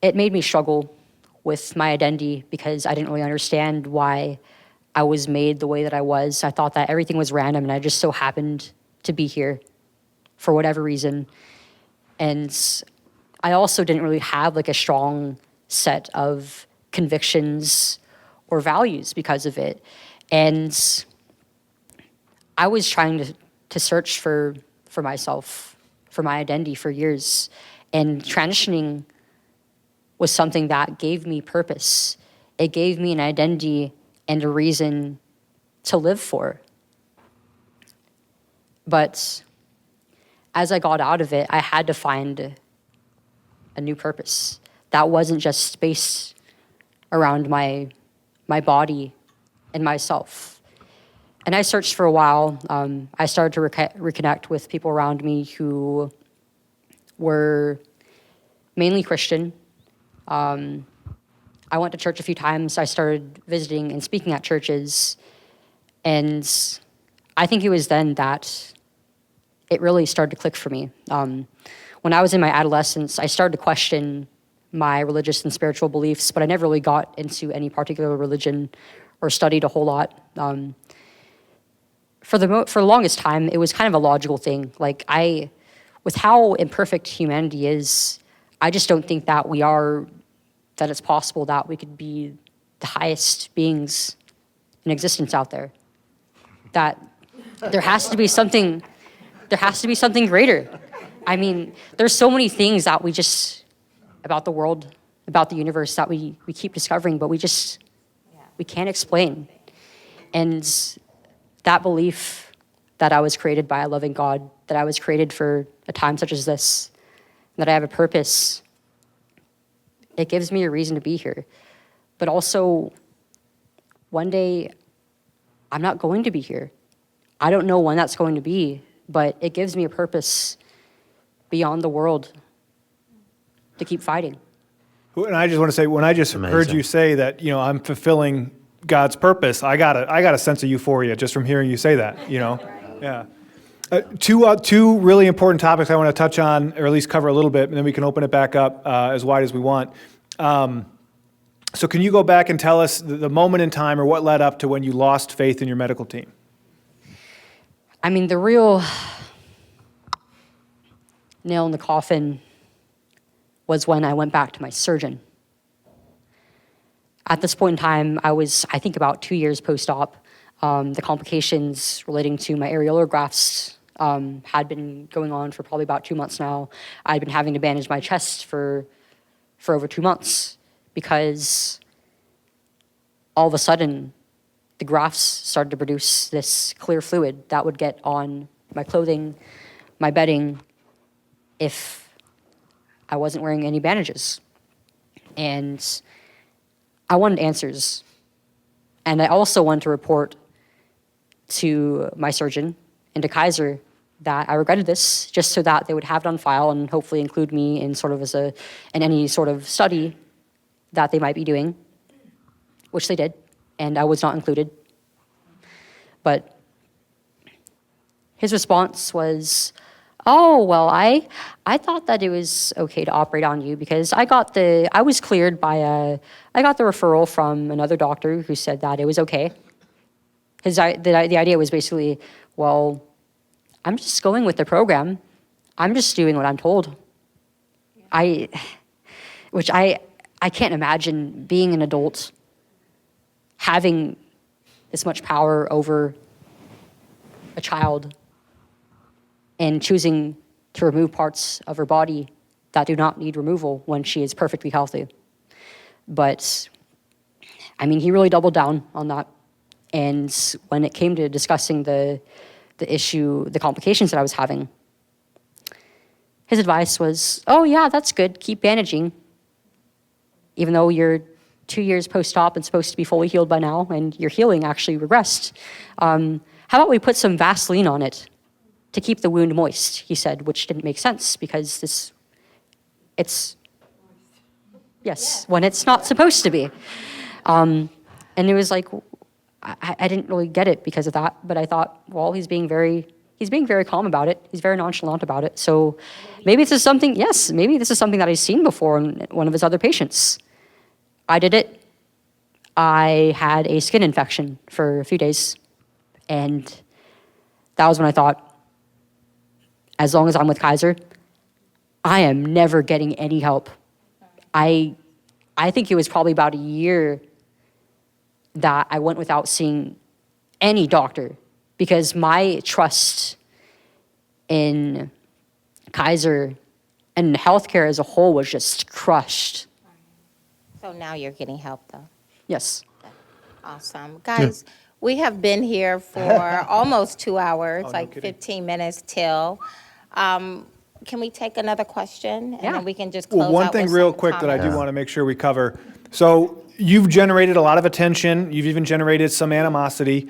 it made me struggle with my identity because I didn't really understand why I was made the way that I was. I thought that everything was random, and I just so happened to be here for whatever reason. And I also didn't really have like a strong set of convictions or values because of it. And I was trying to search for myself, for my identity for years. And transitioning was something that gave me purpose. It gave me an identity and a reason to live for. But as I got out of it, I had to find a new purpose that wasn't just space around my body and myself. And I searched for a while. I started to reconnect with people around me who were mainly Christian. I went to church a few times. I started visiting and speaking at churches, and I think it was then that it really started to click for me. When I was in my adolescence, I started to question my religious and spiritual beliefs, but I never really got into any particular religion or studied a whole lot. For the longest time, it was kind of a logical thing. Like, with how imperfect humanity is, I just don't think that that it's possible that we could be the highest beings in existence out there. That there has to be something greater. I mean, there's so many things that about the world, about the universe, that we keep discovering, but we can't explain. And that belief that I was created by a loving God, that I was created for a time such as this, that I have a purpose, it gives me a reason to be here. But also, one day, I'm not going to be here. I don't know when that's going to be, but it gives me a purpose beyond the world to keep fighting. And I just want to say, when I just heard Amazing. you say that, I'm fulfilling God's purpose, I got a sense of euphoria just from hearing you say that, Yeah. Two really important topics I want to touch on, or at least cover a little bit, and then we can open it back up as wide as we want. So can you go back and tell us the moment in time, or what led up to when you lost faith in your medical team? I mean, the real nail in the coffin was when I went back to my surgeon. At this point in time, I was, I think, about 2 years post-op. The complications relating to my areolar grafts had been going on for probably about 2 months now. I'd been having to bandage my chest for over 2 months because all of a sudden the grafts started to produce this clear fluid that would get on my clothing, my bedding, if I wasn't wearing any bandages. And I wanted answers. And I also wanted to report to my surgeon and to Kaiser that I regretted this, just so that they would have it on file and hopefully include me in sort of in any sort of study that they might be doing, which they did, and I was not included. But his response was, "Oh, well, I thought that it was okay to operate on you because I got the referral from another doctor who said that it was okay." The idea was basically, well, I'm just going with the program. I'm just doing what I'm told. I can't imagine being an adult having this much power over a child and choosing to remove parts of her body that do not need removal when she is perfectly healthy. But, I mean, he really doubled down on that. And when it came to discussing the issue, the complications that I was having, his advice was, "Oh, yeah, that's good. Keep bandaging. Even though you're 2 years post-op and supposed to be fully healed by now, and your healing actually regressed. How about we put some Vaseline on it to keep the wound moist," he said, which didn't make sense because when it's not supposed to be. And it was like, I didn't really get it because of that, but I thought, well, he's being very calm about it. He's very nonchalant about it. So maybe this is something that he's seen before in one of his other patients. I did it. I had a skin infection for a few days, and that was when I thought, as long as I'm with Kaiser, I am never getting any help. I think it was probably about a year that I went without seeing any doctor because my trust in Kaiser and healthcare as a whole was just crushed. So now you're getting help, though. Yes. Awesome. Guys, we have been here for almost 2 hours, no like kidding. 15 minutes till. Can we take another question? And Yeah. then we can just close Well, one out thing with real some quick that I do comments. want to make sure we cover. So you've generated a lot of attention. You've even generated some animosity.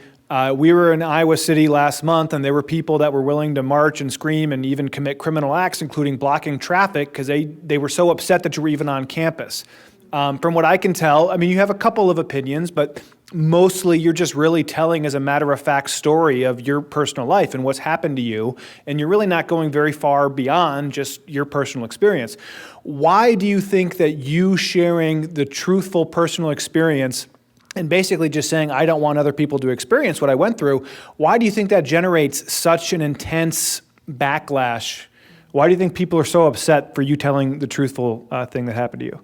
We were in Iowa City last month, and there were people that were willing to march and scream and even commit criminal acts, including blocking traffic, because they were so upset that you were even on campus. From what I can tell, I mean, you have a couple of opinions, but mostly you're just really telling as a matter-of-fact story of your personal life and what's happened to you, and you're really not going very far beyond just your personal experience. Why do you think that you sharing the truthful personal experience and basically just saying, I don't want other people to experience what I went through, why do you think that generates such an intense backlash? Why do you think people are so upset for you telling the truthful thing that happened to you?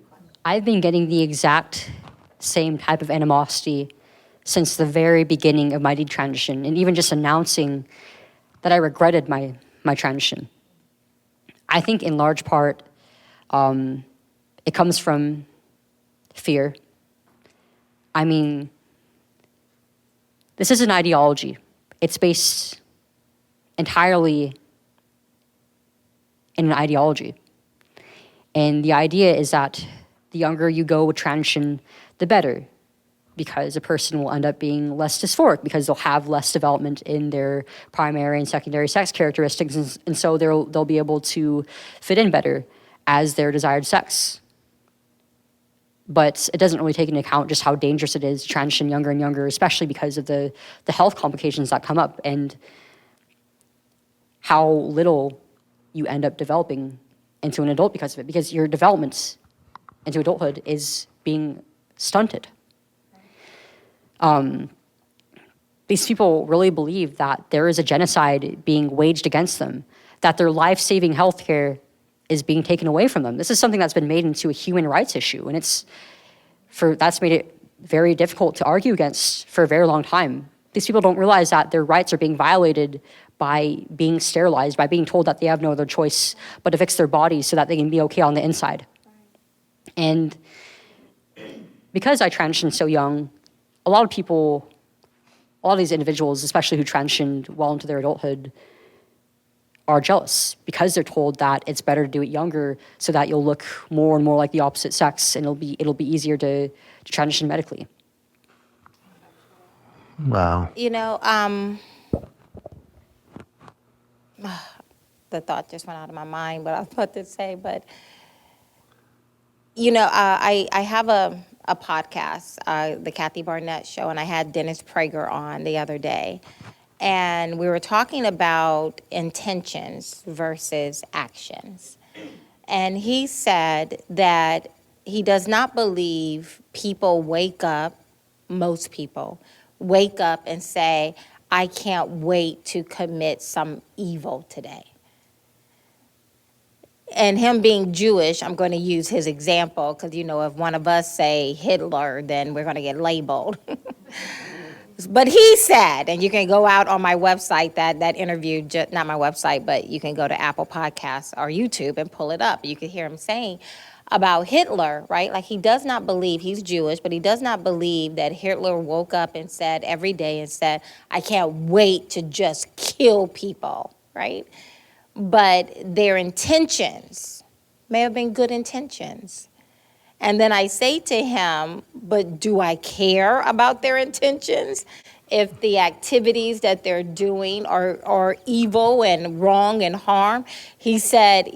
I've been getting the exact same type of animosity since the very beginning of my detransition, and even just announcing that I regretted my transition. I think in large part, it comes from fear. I mean, this is an ideology. It's based entirely in an ideology. And the idea is that the younger you go with transition, the better, because a person will end up being less dysphoric because they'll have less development in their primary and secondary sex characteristics, and so they'll be able to fit in better as their desired sex. But it doesn't really take into account just how dangerous it is to transition younger and younger, especially because of the health complications that come up and how little you end up developing into an adult because of it, because your development into adulthood is being stunted. These people really believe that there is a genocide being waged against them, that their life-saving healthcare is being taken away from them. This is something that's been made into a human rights issue, and that's made it very difficult to argue against for a very long time. These people don't realize that their rights are being violated by being sterilized, by being told that they have no other choice but to fix their bodies so that they can be okay on the inside. And because I transitioned so young, a lot of these individuals, especially who transitioned well into their adulthood, are jealous because they're told that it's better to do it younger so that you'll look more and more like the opposite sex, and it'll be easier to transition medically. Wow. You know, the thought just went out of my mind, what I was about to say, but, you know, I have a podcast, the Kathy Barnette Show, and I had Dennis Prager on the other day. And we were talking about intentions versus actions. And he said that he does not believe people wake up, most people, wake up and say, I can't wait to commit some evil today. And him being Jewish, I'm going to use his example, because, you know, if one of us say Hitler, then we're going to get labeled. But he said, and you can go out on my website, that interview, not my website, but you can go to Apple Podcasts or YouTube and pull it up. You can hear him saying about Hitler, right? Like, he does not believe, he's Jewish, but he does not believe that Hitler woke up and said every day and said, I can't wait to just kill people, right? But their intentions may have been good intentions. And then I say to him, but do I care about their intentions if the activities that they're doing are evil and wrong and harm? He said,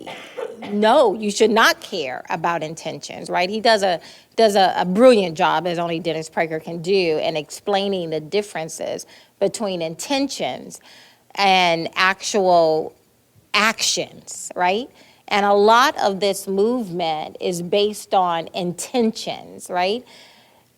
no, you should not care about intentions, right? He does a brilliant job, as only Dennis Prager can do, in explaining the differences between intentions and actual actions, right? And a lot of this movement is based on intentions, right?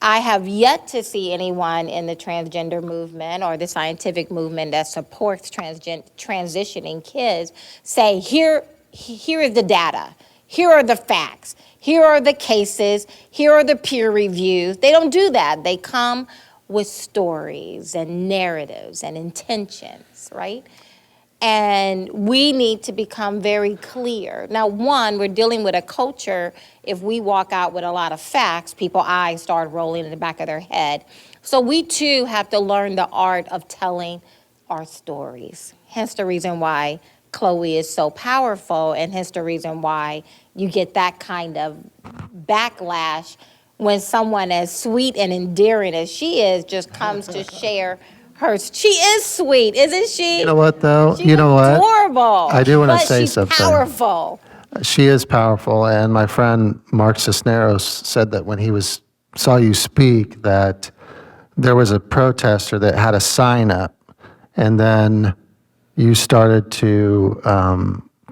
I have yet to see anyone in the transgender movement or the scientific movement that supports transitioning kids say, here is the data, here are the facts, here are the cases, here are the peer reviews. They don't do that. They come with stories and narratives and intentions, right? And we need to become very clear. Now, one, we're dealing with a culture, if we walk out with a lot of facts, people's eyes start rolling in the back of their head. So we too have to learn the art of telling our stories. Hence the reason why Chloe is so powerful, and hence the reason why you get that kind of backlash when someone as sweet and endearing as she is just comes to share she is sweet, isn't she? You know what, though? She's you know what? adorable. I do want to but say she's something. Powerful. She is powerful, and my friend Mark Cisneros said that when he saw you speak, that there was a protester that had a sign up, and then you started to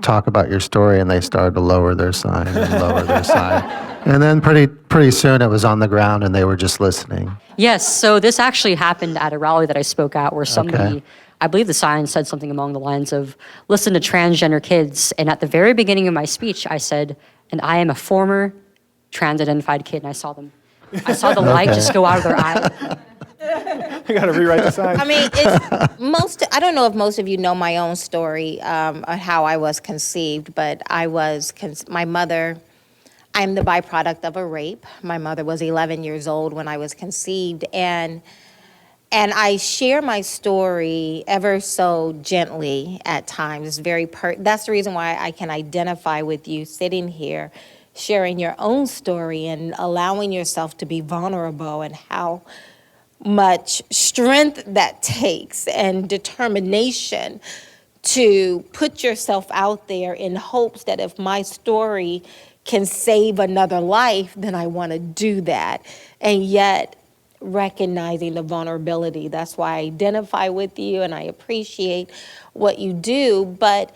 talk about your story, and they started to lower their sign and lower their sign, and then pretty soon it was on the ground, and they were just listening. Yes, so this actually happened at a rally that I spoke at where somebody, Okay. I believe the sign said something along the lines of, listen to transgender kids. And at the very beginning of my speech, I said, and I am a former trans-identified kid, and I saw them. I saw the light Okay. just go out of their eye. I got to rewrite the sign. I mean, I don't know if most of you know my own story on how I was conceived, but my mother, I'm the byproduct of a rape. My mother was 11 years old when I was conceived, and I share my story ever so gently at times. It's that's the reason why I can identify with you sitting here, sharing your own story and allowing yourself to be vulnerable, and how much strength that takes and determination to put yourself out there in hopes that if my story can save another life, then I want to do that. And yet, recognizing the vulnerability. That's why I identify with you and I appreciate what you do. But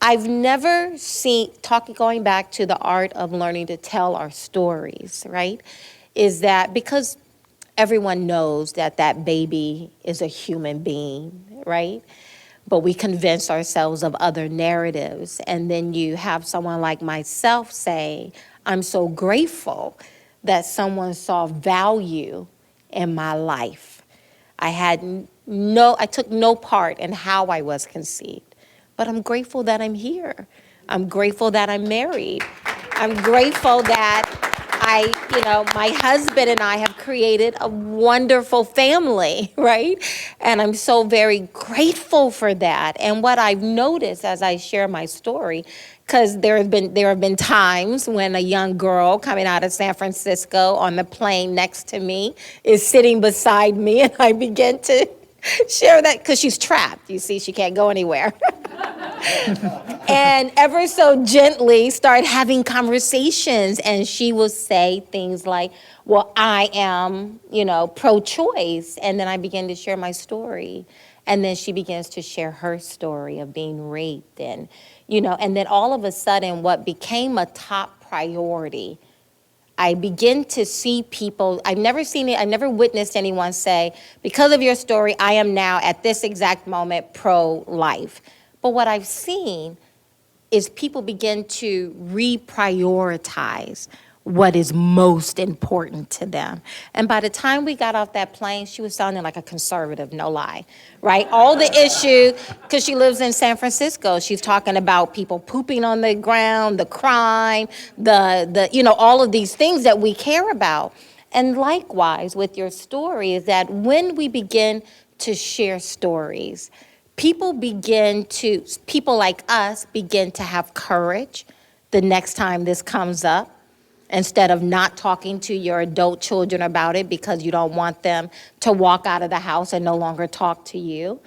I've never seen, going back to the art of learning to tell our stories, right? Is that because everyone knows that that baby is a human being, right? But we convince ourselves of other narratives. And then you have someone like myself saying, I'm so grateful that someone saw value in my life. I took no part in how I was conceived, but I'm grateful that I'm here. I'm grateful that I'm married. I'm grateful that my husband and I have created a wonderful family, right? And I'm so very grateful for that. And what I've noticed as I share my story, because there have been times when a young girl coming out of San Francisco on the plane next to me is sitting beside me, and I begin to share that because she's trapped. You see, she can't go anywhere. And ever so gently start having conversations, and she will say things like, well, I am, pro-choice. And then I begin to share my story. And then she begins to share her story of being raped. And, and then all of a sudden what became a top priority, I begin to see people, I've never witnessed anyone say, because of your story, I am now at this exact moment pro-life. But what I've seen is people begin to reprioritize what is most important to them. And by the time we got off that plane, she was sounding like a conservative, no lie, right? All the issues, because she lives in San Francisco, she's talking about people pooping on the ground, the crime, all of these things that we care about. And likewise with your story is that when we begin to share stories, people like us begin to have courage the next time this comes up. Instead of not talking to your adult children about it because you don't want them to walk out of the house and no longer talk to you,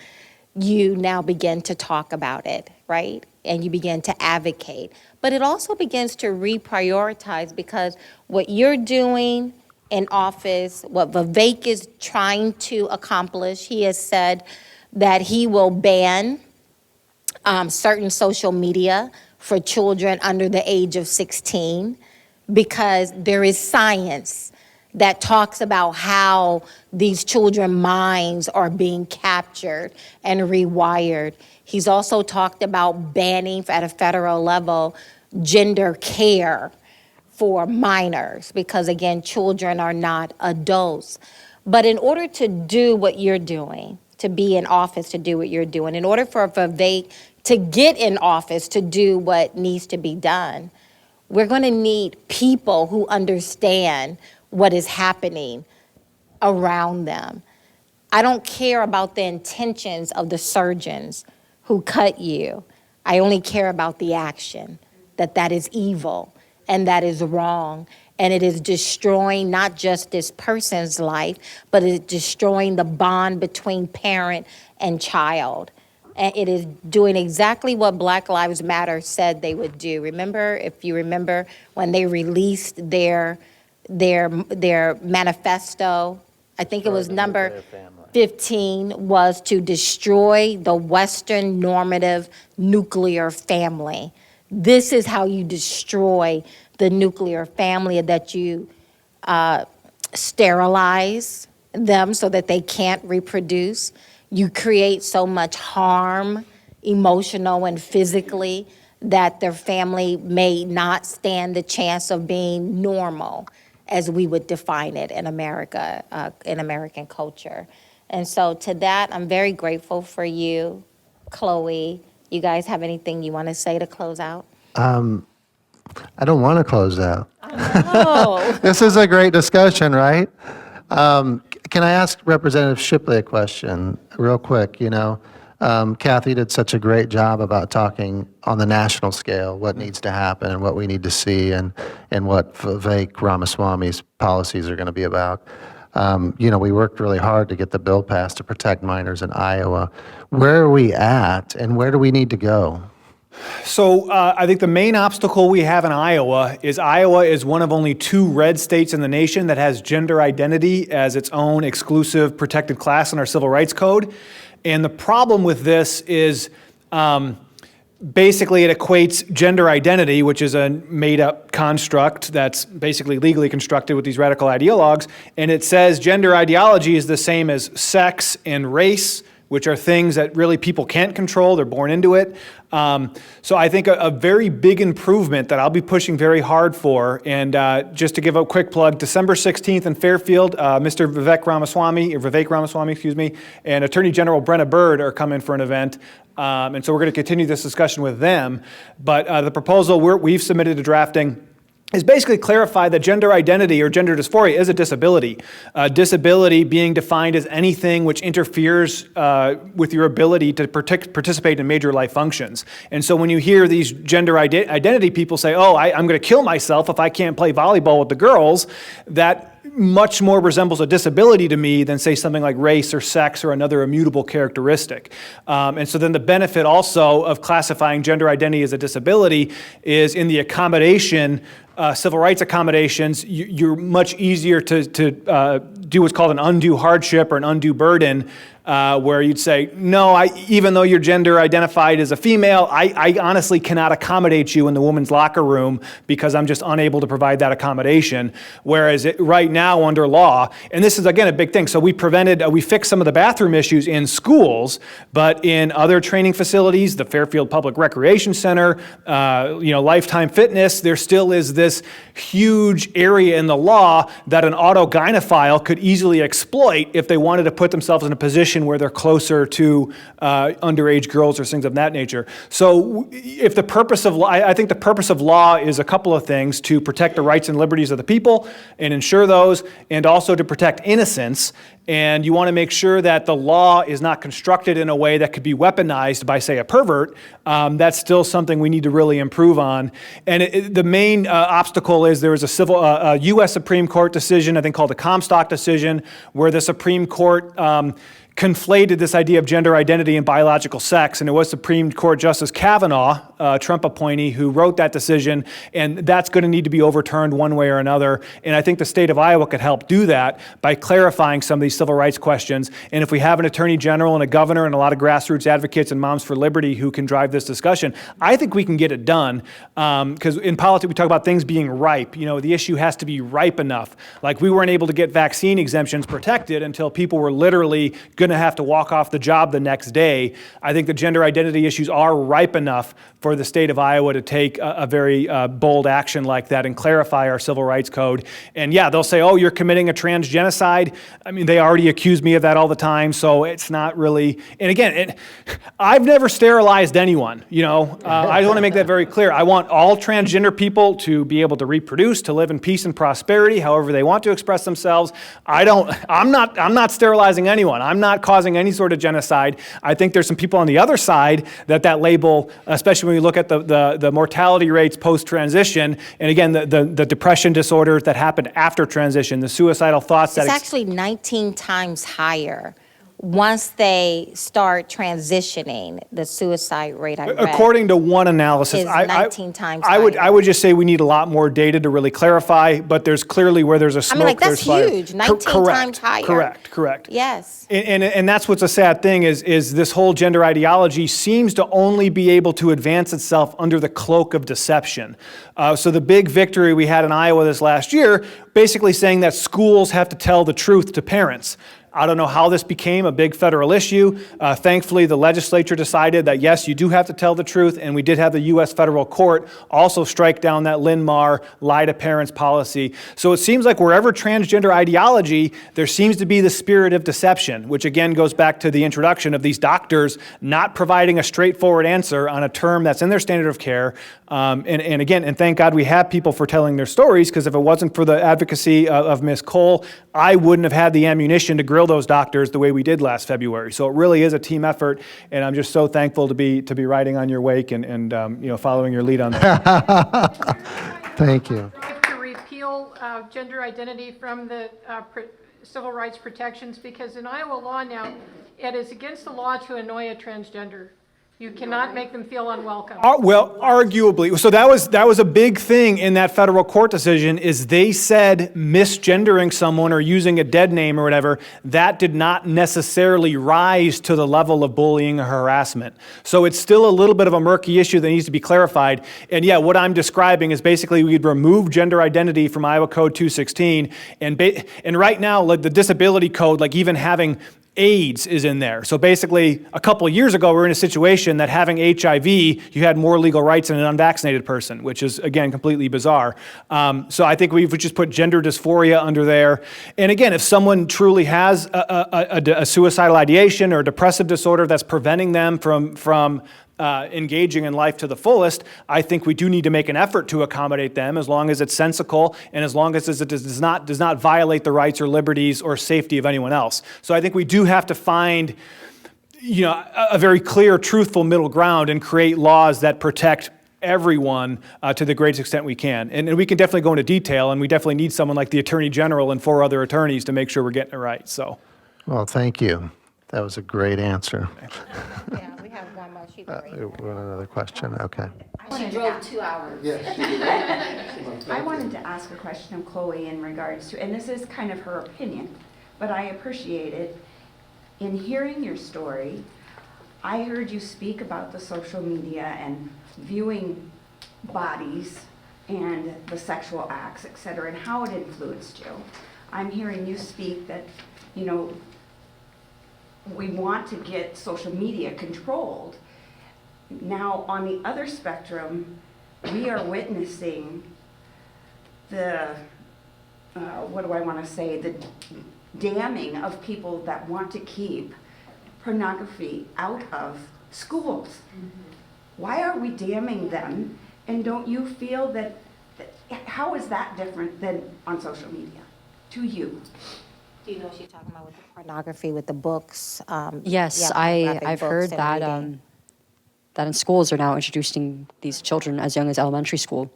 you now begin to talk about it, right? And you begin to advocate. But it also begins to reprioritize, because what you're doing in office, what Vivek is trying to accomplish, he has said that he will ban certain social media for children under the age of 16. Because there is science that talks about how these children's minds are being captured and rewired. He's also talked about banning at a federal level gender care for minors, because again, children are not adults. But in order to do what you're doing, to be in office to do what you're doing, in order for Vivek to get in office to do what needs to be done, we're going to need people who understand what is happening around them. I don't care about the intentions of the surgeons who cut you. I only care about the action, that is evil and that is wrong. And it is destroying not just this person's life, but it's destroying the bond between parent and child. And it is doing exactly what Black Lives Matter said they would do. Remember, if you remember, when they released their manifesto, I think it was number 15, was to destroy the Western normative nuclear family. This is how you destroy the nuclear family, that you sterilize them so that they can't reproduce. You create so much harm, emotional and physically, that their family may not stand the chance of being normal, as we would define it in America, in American culture. And so to that, I'm very grateful for you, Chloe. You guys have anything you want to say to close out? I don't want to close out. Oh. This is a great discussion, right? Can I ask Representative Shipley a question real quick? You know, Kathy did such a great job about talking on the national scale, what needs to happen and what we need to see, and what Vivek Ramaswamy's policies are going to be about. You know, we worked really hard to get the bill passed to protect minors in Iowa. Where are we at, and where do we need to go? So I think the main obstacle we have in Iowa is one of only 2 red states in the nation that has gender identity as its own exclusive protected class in our Civil Rights Code. And the problem with this is basically it equates gender identity, which is a made-up construct that's basically legally constructed with these radical ideologues, and it says gender ideology is the same as sex and race, which are things that really people can't control. They're born into it. So I think a very big improvement that I'll be pushing very hard for, and just to give a quick plug, December 16th in Fairfield, Mr. Vivek Ramaswamy, excuse me, and Attorney General Brenna Byrd are coming for an event. And so we're going to continue this discussion with them. But the proposal we've submitted to drafting is basically clarify that gender identity or gender dysphoria is a disability. Disability being defined as anything which interferes with your ability to participate in major life functions. And so when you hear these gender identity people say, oh, I'm going to kill myself if I can't play volleyball with the girls, that much more resembles a disability to me than, say, something like race or sex or another immutable characteristic. And so then the benefit also of classifying gender identity as a disability is in the accommodation, civil rights accommodations, you're much easier to do what's called an undue hardship or an undue burden, where you'd say, no, even though you're gender identified as a female, I honestly cannot accommodate you in the women's locker room because I'm just unable to provide that accommodation. Whereas right now under law, and this is again a big thing, so we fixed some of the bathroom issues in schools, but in other training facilities, the Fairfield Public Recreation Center, Lifetime Fitness, there still is this huge area in the law that an autogynephile could easily exploit if they wanted to put themselves in a position where they're closer to underage girls or things of that nature. So if the purpose of law, I think the purpose of law is a couple of things: to protect the rights and liberties of the people and ensure those, and also to protect innocence. And you want to make sure that the law is not constructed in a way that could be weaponized by, say, a pervert. That's still something we need to really improve on. And the main obstacle is there was a U.S. Supreme Court decision, I think called the Comstock decision, where the Supreme Court conflated this idea of gender identity and biological sex, and it was Supreme Court Justice Kavanaugh, Trump appointee, who wrote that decision, and that's going to need to be overturned one way or another. And I think the state of Iowa could help do that by clarifying some of these civil rights questions. And if we have an attorney general and a governor and a lot of grassroots advocates and Moms for Liberty who can drive this discussion, I think we can get it done. Because in politics, we talk about things being ripe. The issue has to be ripe enough. Like, we weren't able to get vaccine exemptions protected until people were literally going to have to walk off the job the next day. I think the gender identity issues are ripe enough for the state of Iowa to take a very bold action like that and clarify our civil rights code. And yeah, they'll say, oh, you're committing a trans genocide. I mean, they already accuse me of that all the time, so it's not really, and again, I've never sterilized anyone, I want to make that very clear. I want all transgender people to be able to reproduce, to live in peace and prosperity, however they want to express themselves. I'm not sterilizing anyone. I'm not causing any sort of genocide. I think there's some people on the other side that label, especially when we look at the mortality rates post-transition, and again, the depression disorders that happened after transition, the suicidal thoughts It's actually 19 times higher once they start transitioning, the suicide rate I read. According to one analysis, Is 19 times I would higher. just say we need a lot more data to really clarify. But there's clearly where there's a smoke, like, that's there's fire. huge, 19 times higher. Correct. Yes. And that's what's a sad thing is this whole gender ideology seems to only be able to advance itself under the cloak of deception. So the big victory we had in Iowa this last year, basically saying that schools have to tell the truth to parents. I don't know how this became a big federal issue. Thankfully, the legislature decided that, yes, you do have to tell the truth, and we did have the U.S. federal court also strike down that Lynn Marr lie to parents policy. So it seems like wherever transgender ideology, there seems to be the spirit of deception, which again goes back to the introduction of these doctors not providing a straightforward answer on a term that's in their standard of care. And thank God we have people for telling their stories, because if it wasn't for the advocacy of Ms. Cole, I wouldn't have had the ammunition to grill those doctors the way we did last February. So it really is a team effort, and I'm just so thankful to be riding on your wake and following your lead on that. Thank you. To repeal gender identity from the civil rights protections, because in Iowa law now, it is against the law to annoy a transgender. You cannot make them feel unwelcome. Well, arguably. So that was a big thing in that federal court decision, is they said misgendering someone or using a dead name or whatever, that did not necessarily rise to the level of bullying or harassment. So it's still a little bit of a murky issue that needs to be clarified. And yeah, what I'm describing is basically we'd remove gender identity from Iowa Code 216. And right now, like the disability code, like even having AIDS is in there. So basically, a couple of years ago, we were in a situation that having HIV, you had more legal rights than an unvaccinated person, which is, again, completely bizarre. So I think we've just put gender dysphoria under there. And again, if someone truly has a suicidal ideation or a depressive disorder that's preventing them from engaging in life to the fullest, I think we do need to make an effort to accommodate them, as long as it's sensical and as long as it does not violate the rights or liberties or safety of anyone else. So I think we do have to find a very clear, truthful middle ground and create laws that protect everyone to the greatest extent we can. And we can definitely go into detail, and we definitely need someone like the Attorney General and 4 other attorneys to make sure we're getting it right. So, Well, thank you. That was a great answer. Yeah, we have one more. She's great. One another question? Okay. She drove 2 hours. I wanted to ask a question of Chloe in regards to, and this is kind of her opinion, but I appreciate it. In hearing your story, I heard you speak about the social media and viewing bodies and the sexual acts, et cetera, and how it influenced you. I'm hearing you speak that, we want to get social media controlled. Now, on the other spectrum, we are witnessing the, the damning of people that want to keep pornography out of schools. Mm-hmm. Why are we damning them? And don't you feel that how is that different than on social media to you? Do you know what she's talking about with the pornography, with the books? Yes, yeah, I've pornographic heard books and that reading. that in schools are now introducing these children as young as elementary school.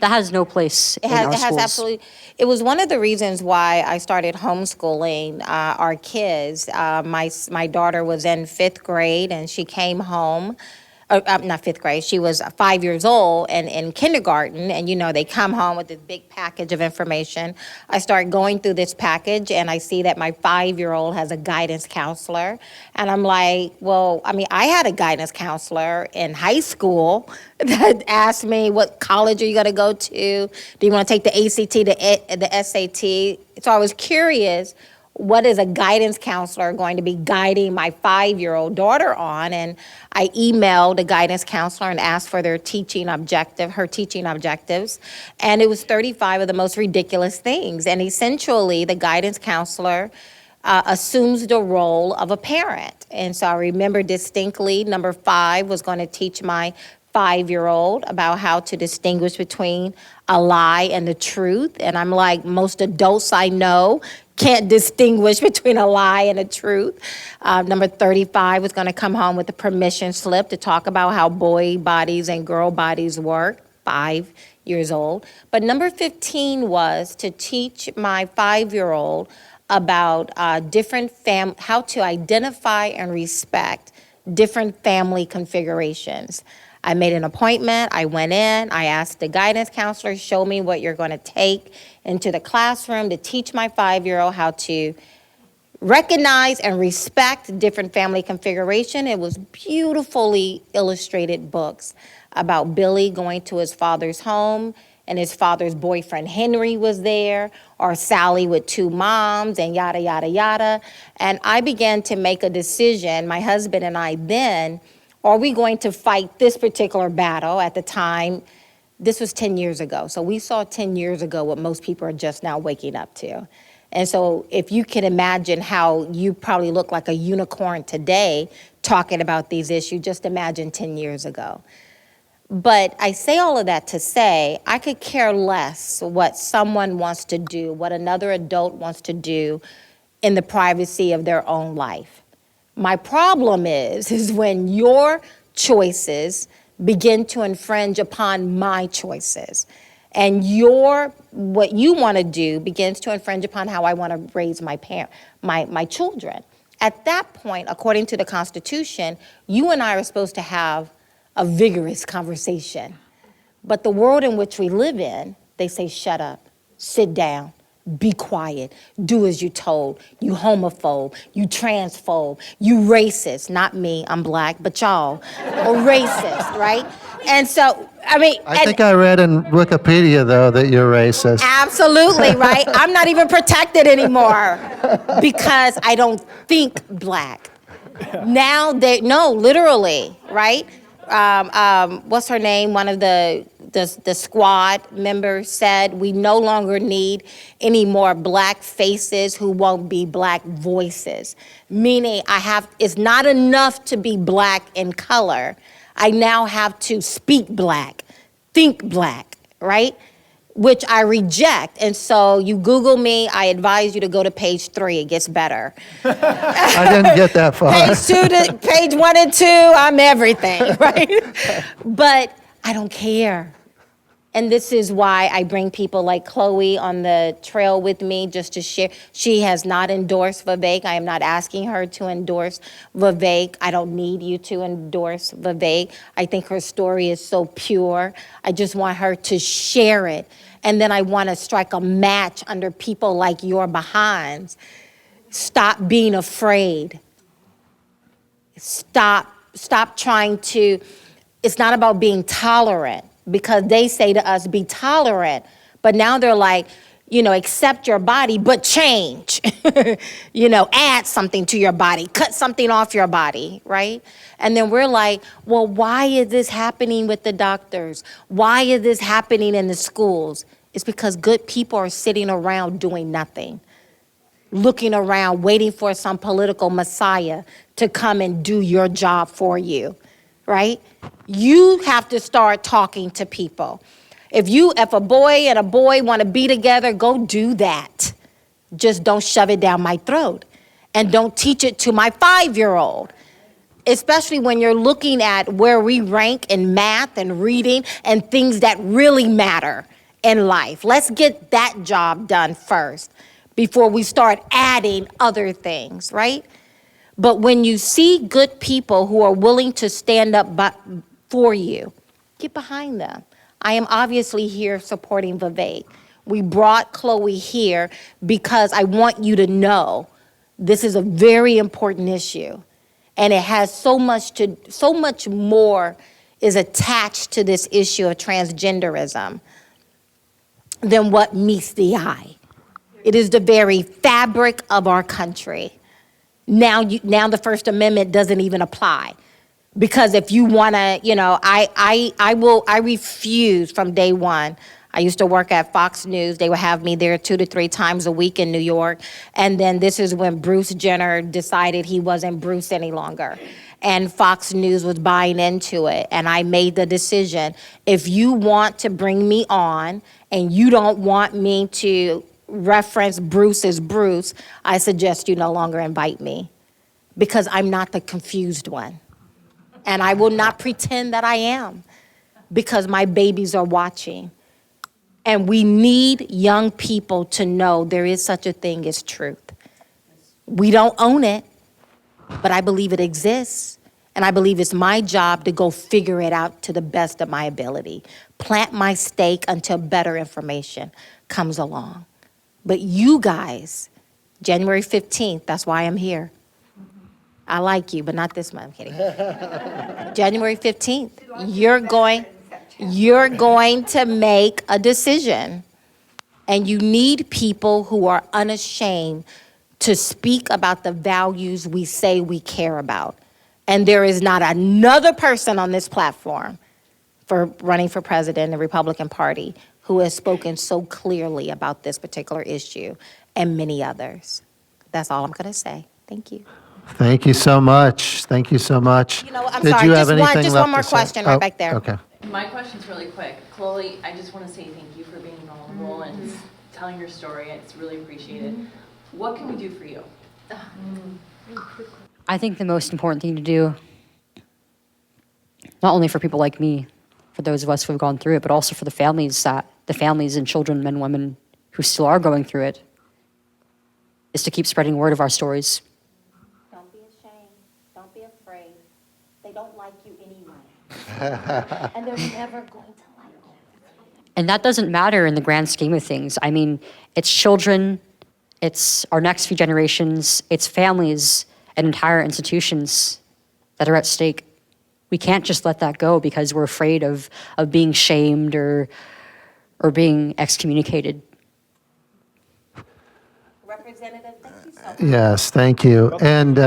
That has no place in our It has schools. absolutely. It was one of the reasons why I started homeschooling our kids. My daughter was in 5th grade, and she came home. Not 5th grade. She was 5 years old and in kindergarten, and they come home with this big package of information. I start going through this package, and I see that my 5-year-old has a guidance counselor, and I'm like, well, I had a guidance counselor in high school that asked me, what college are you going to go to? Do you want to take the ACT, the SAT? So I was curious, what is a guidance counselor going to be guiding my 5-year-old daughter on? And I emailed a guidance counselor and asked for her teaching objectives. And it was 35 of the most ridiculous things. And essentially, the guidance counselor assumes the role of a parent. And so I remember distinctly, number 5 was going to teach my 5-year-old about how to distinguish between a lie and the truth. And I'm like, most adults I know can't distinguish between a lie and a truth. Number 35 was going to come home with a permission slip to talk about how boy bodies and girl bodies work, 5 years old. But number 15 was to teach my 5-year-old about how to identify and respect different family configurations. I made an appointment, I went in, I asked the guidance counselor, show me what you're gonna take into the classroom to teach my 5-year-old how to recognize and respect different family configuration. It was beautifully illustrated books about Billy going to his father's home, and his father's boyfriend Henry was there, or Sally with 2 moms, and yada, yada, yada. And I began to make a decision, my husband and I then, are we going to fight this particular battle? At the time, this was 10 years ago. So we saw 10 years ago what most people are just now waking up to. And so if you can imagine how you probably look like a unicorn today talking about these issues, just imagine 10 years ago. But I say all of that to say, I could care less what someone wants to do, what another adult wants to do in the privacy of their own life. My problem is when your choices begin to infringe upon my choices, and what you want to do begins to infringe upon how I want to raise my children. At that point, according to the Constitution, you and I are supposed to have a vigorous conversation. But the world in which we live in, they say, shut up, sit down, be quiet, do as you're told, you homophobe, you transphobe, you racist. Not me, I'm black, but y'all are racist, right? And so, I think I read in Wikipedia, though, that you're racist. Absolutely, right? I'm not even protected anymore because I don't think black. Now no, literally, right? What's her name? One of the squad members said, we no longer need any more black faces who won't be black voices. Meaning it's not enough to be black in color. I now have to speak black, think black, right? Which I reject. And so you Google me, I advise you to go to page 3, it gets better. I didn't get that far. Page 1 and 2, I'm everything, right? But I don't care. And this is why I bring people like Chloe on the trail with me just to share. She has not endorsed Vivek. I am not asking her to endorse Vivek. I don't need you to endorse Vivek. I think her story is so pure. I just want her to share it. And then I want to strike a match under people like your behinds. Stop being afraid. Stop trying to, it's not about being tolerant. Because they say to us, be tolerant. But now they're like, accept your body, but change. Add something to your body, cut something off your body, right? And then we're like, well, why is this happening with the doctors? Why is this happening in the schools? It's because good people are sitting around doing nothing, looking around, waiting for some political messiah to come and do your job for you, right? You have to start talking to people. If a boy and a boy want to be together, go do that. Just don't shove it down my throat. And don't teach it to my 5-year-old. Especially when you're looking at where we rank in math and reading and things that really matter in life. Let's get that job done first before we start adding other things, right? But when you see good people who are willing to stand up for you, get behind them. I am obviously here supporting Vivek. We brought Chloe here because I want you to know this is a very important issue. And it has so much more is attached to this issue of transgenderism than what meets the eye. It is the very fabric of our country. Now the First Amendment doesn't even apply. Because if you want to, I refuse from day one. I used to work at Fox News. They would have me there 2 to 3 times a week in New York. And then this is when Bruce Jenner decided he wasn't Bruce any longer. And Fox News was buying into it. And I made the decision, if you want to bring me on and you don't want me to reference Bruce as Bruce, I suggest you no longer invite me. Because I'm not the confused one. And I will not pretend that I am, because my babies are watching. And we need young people to know there is such a thing as truth. We don't own it, but I believe it exists. And I believe it's my job to go figure it out to the best of my ability. Plant my stake until better information comes along. But you guys, January 15th, that's why I'm here. I like you, but not this month, I'm kidding. January 15th, you're going to make a decision. And you need people who are unashamed to speak about the values we say we care about. And there is not another person on this platform for running for president in the Republican Party who has spoken so clearly about this particular issue and many others. That's all I'm going to say. Thank you. Thank you so much. Thank you so much. You know, I'm Did sorry, you have just anything one left more to say? question right Oh, back there. Okay. My question's really quick. Chloe, I just want to say thank you for being vulnerable and telling your story. It's really appreciated. What can we do for you? I think the most important thing to do, not only for people like me, for those of us who have gone through it, but also for the families and children, men, women who still are going through it, is to keep spreading word of our stories. Don't be ashamed. Don't be afraid. They don't like you anyway. And they're never going to like you. And that doesn't matter in the grand scheme of things. I mean, it's children, it's our next few generations, it's families and entire institutions that are at stake. We can't just let that go because we're afraid of being shamed or being excommunicated. Representative, thank you so much. Yes, thank you. And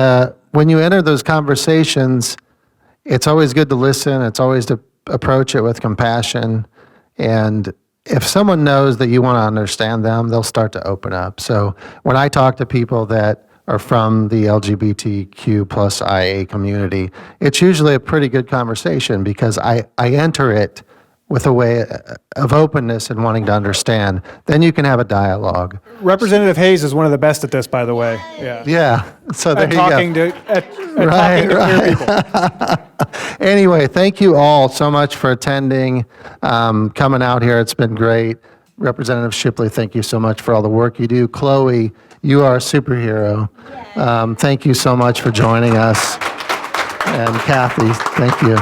when you enter those conversations, it's always good to listen. It's always to approach it with compassion. And if someone knows that you want to understand them, they'll start to open up. So when I talk to people that are from the LGBTQ plus IA community, it's usually a pretty good conversation because I enter it with a way of openness and wanting to understand. Then you can have a dialogue. Representative Hayes is one of the best at this, by the way. Yeah. Yeah, so there At you talking go. to talking to queer people. Anyway, thank you all so much for attending, coming out here. It's been great. Representative Shipley, thank you so much for all the work you do. Chloe, you are a superhero. Thank you so much for joining us. And Kathy, thank you.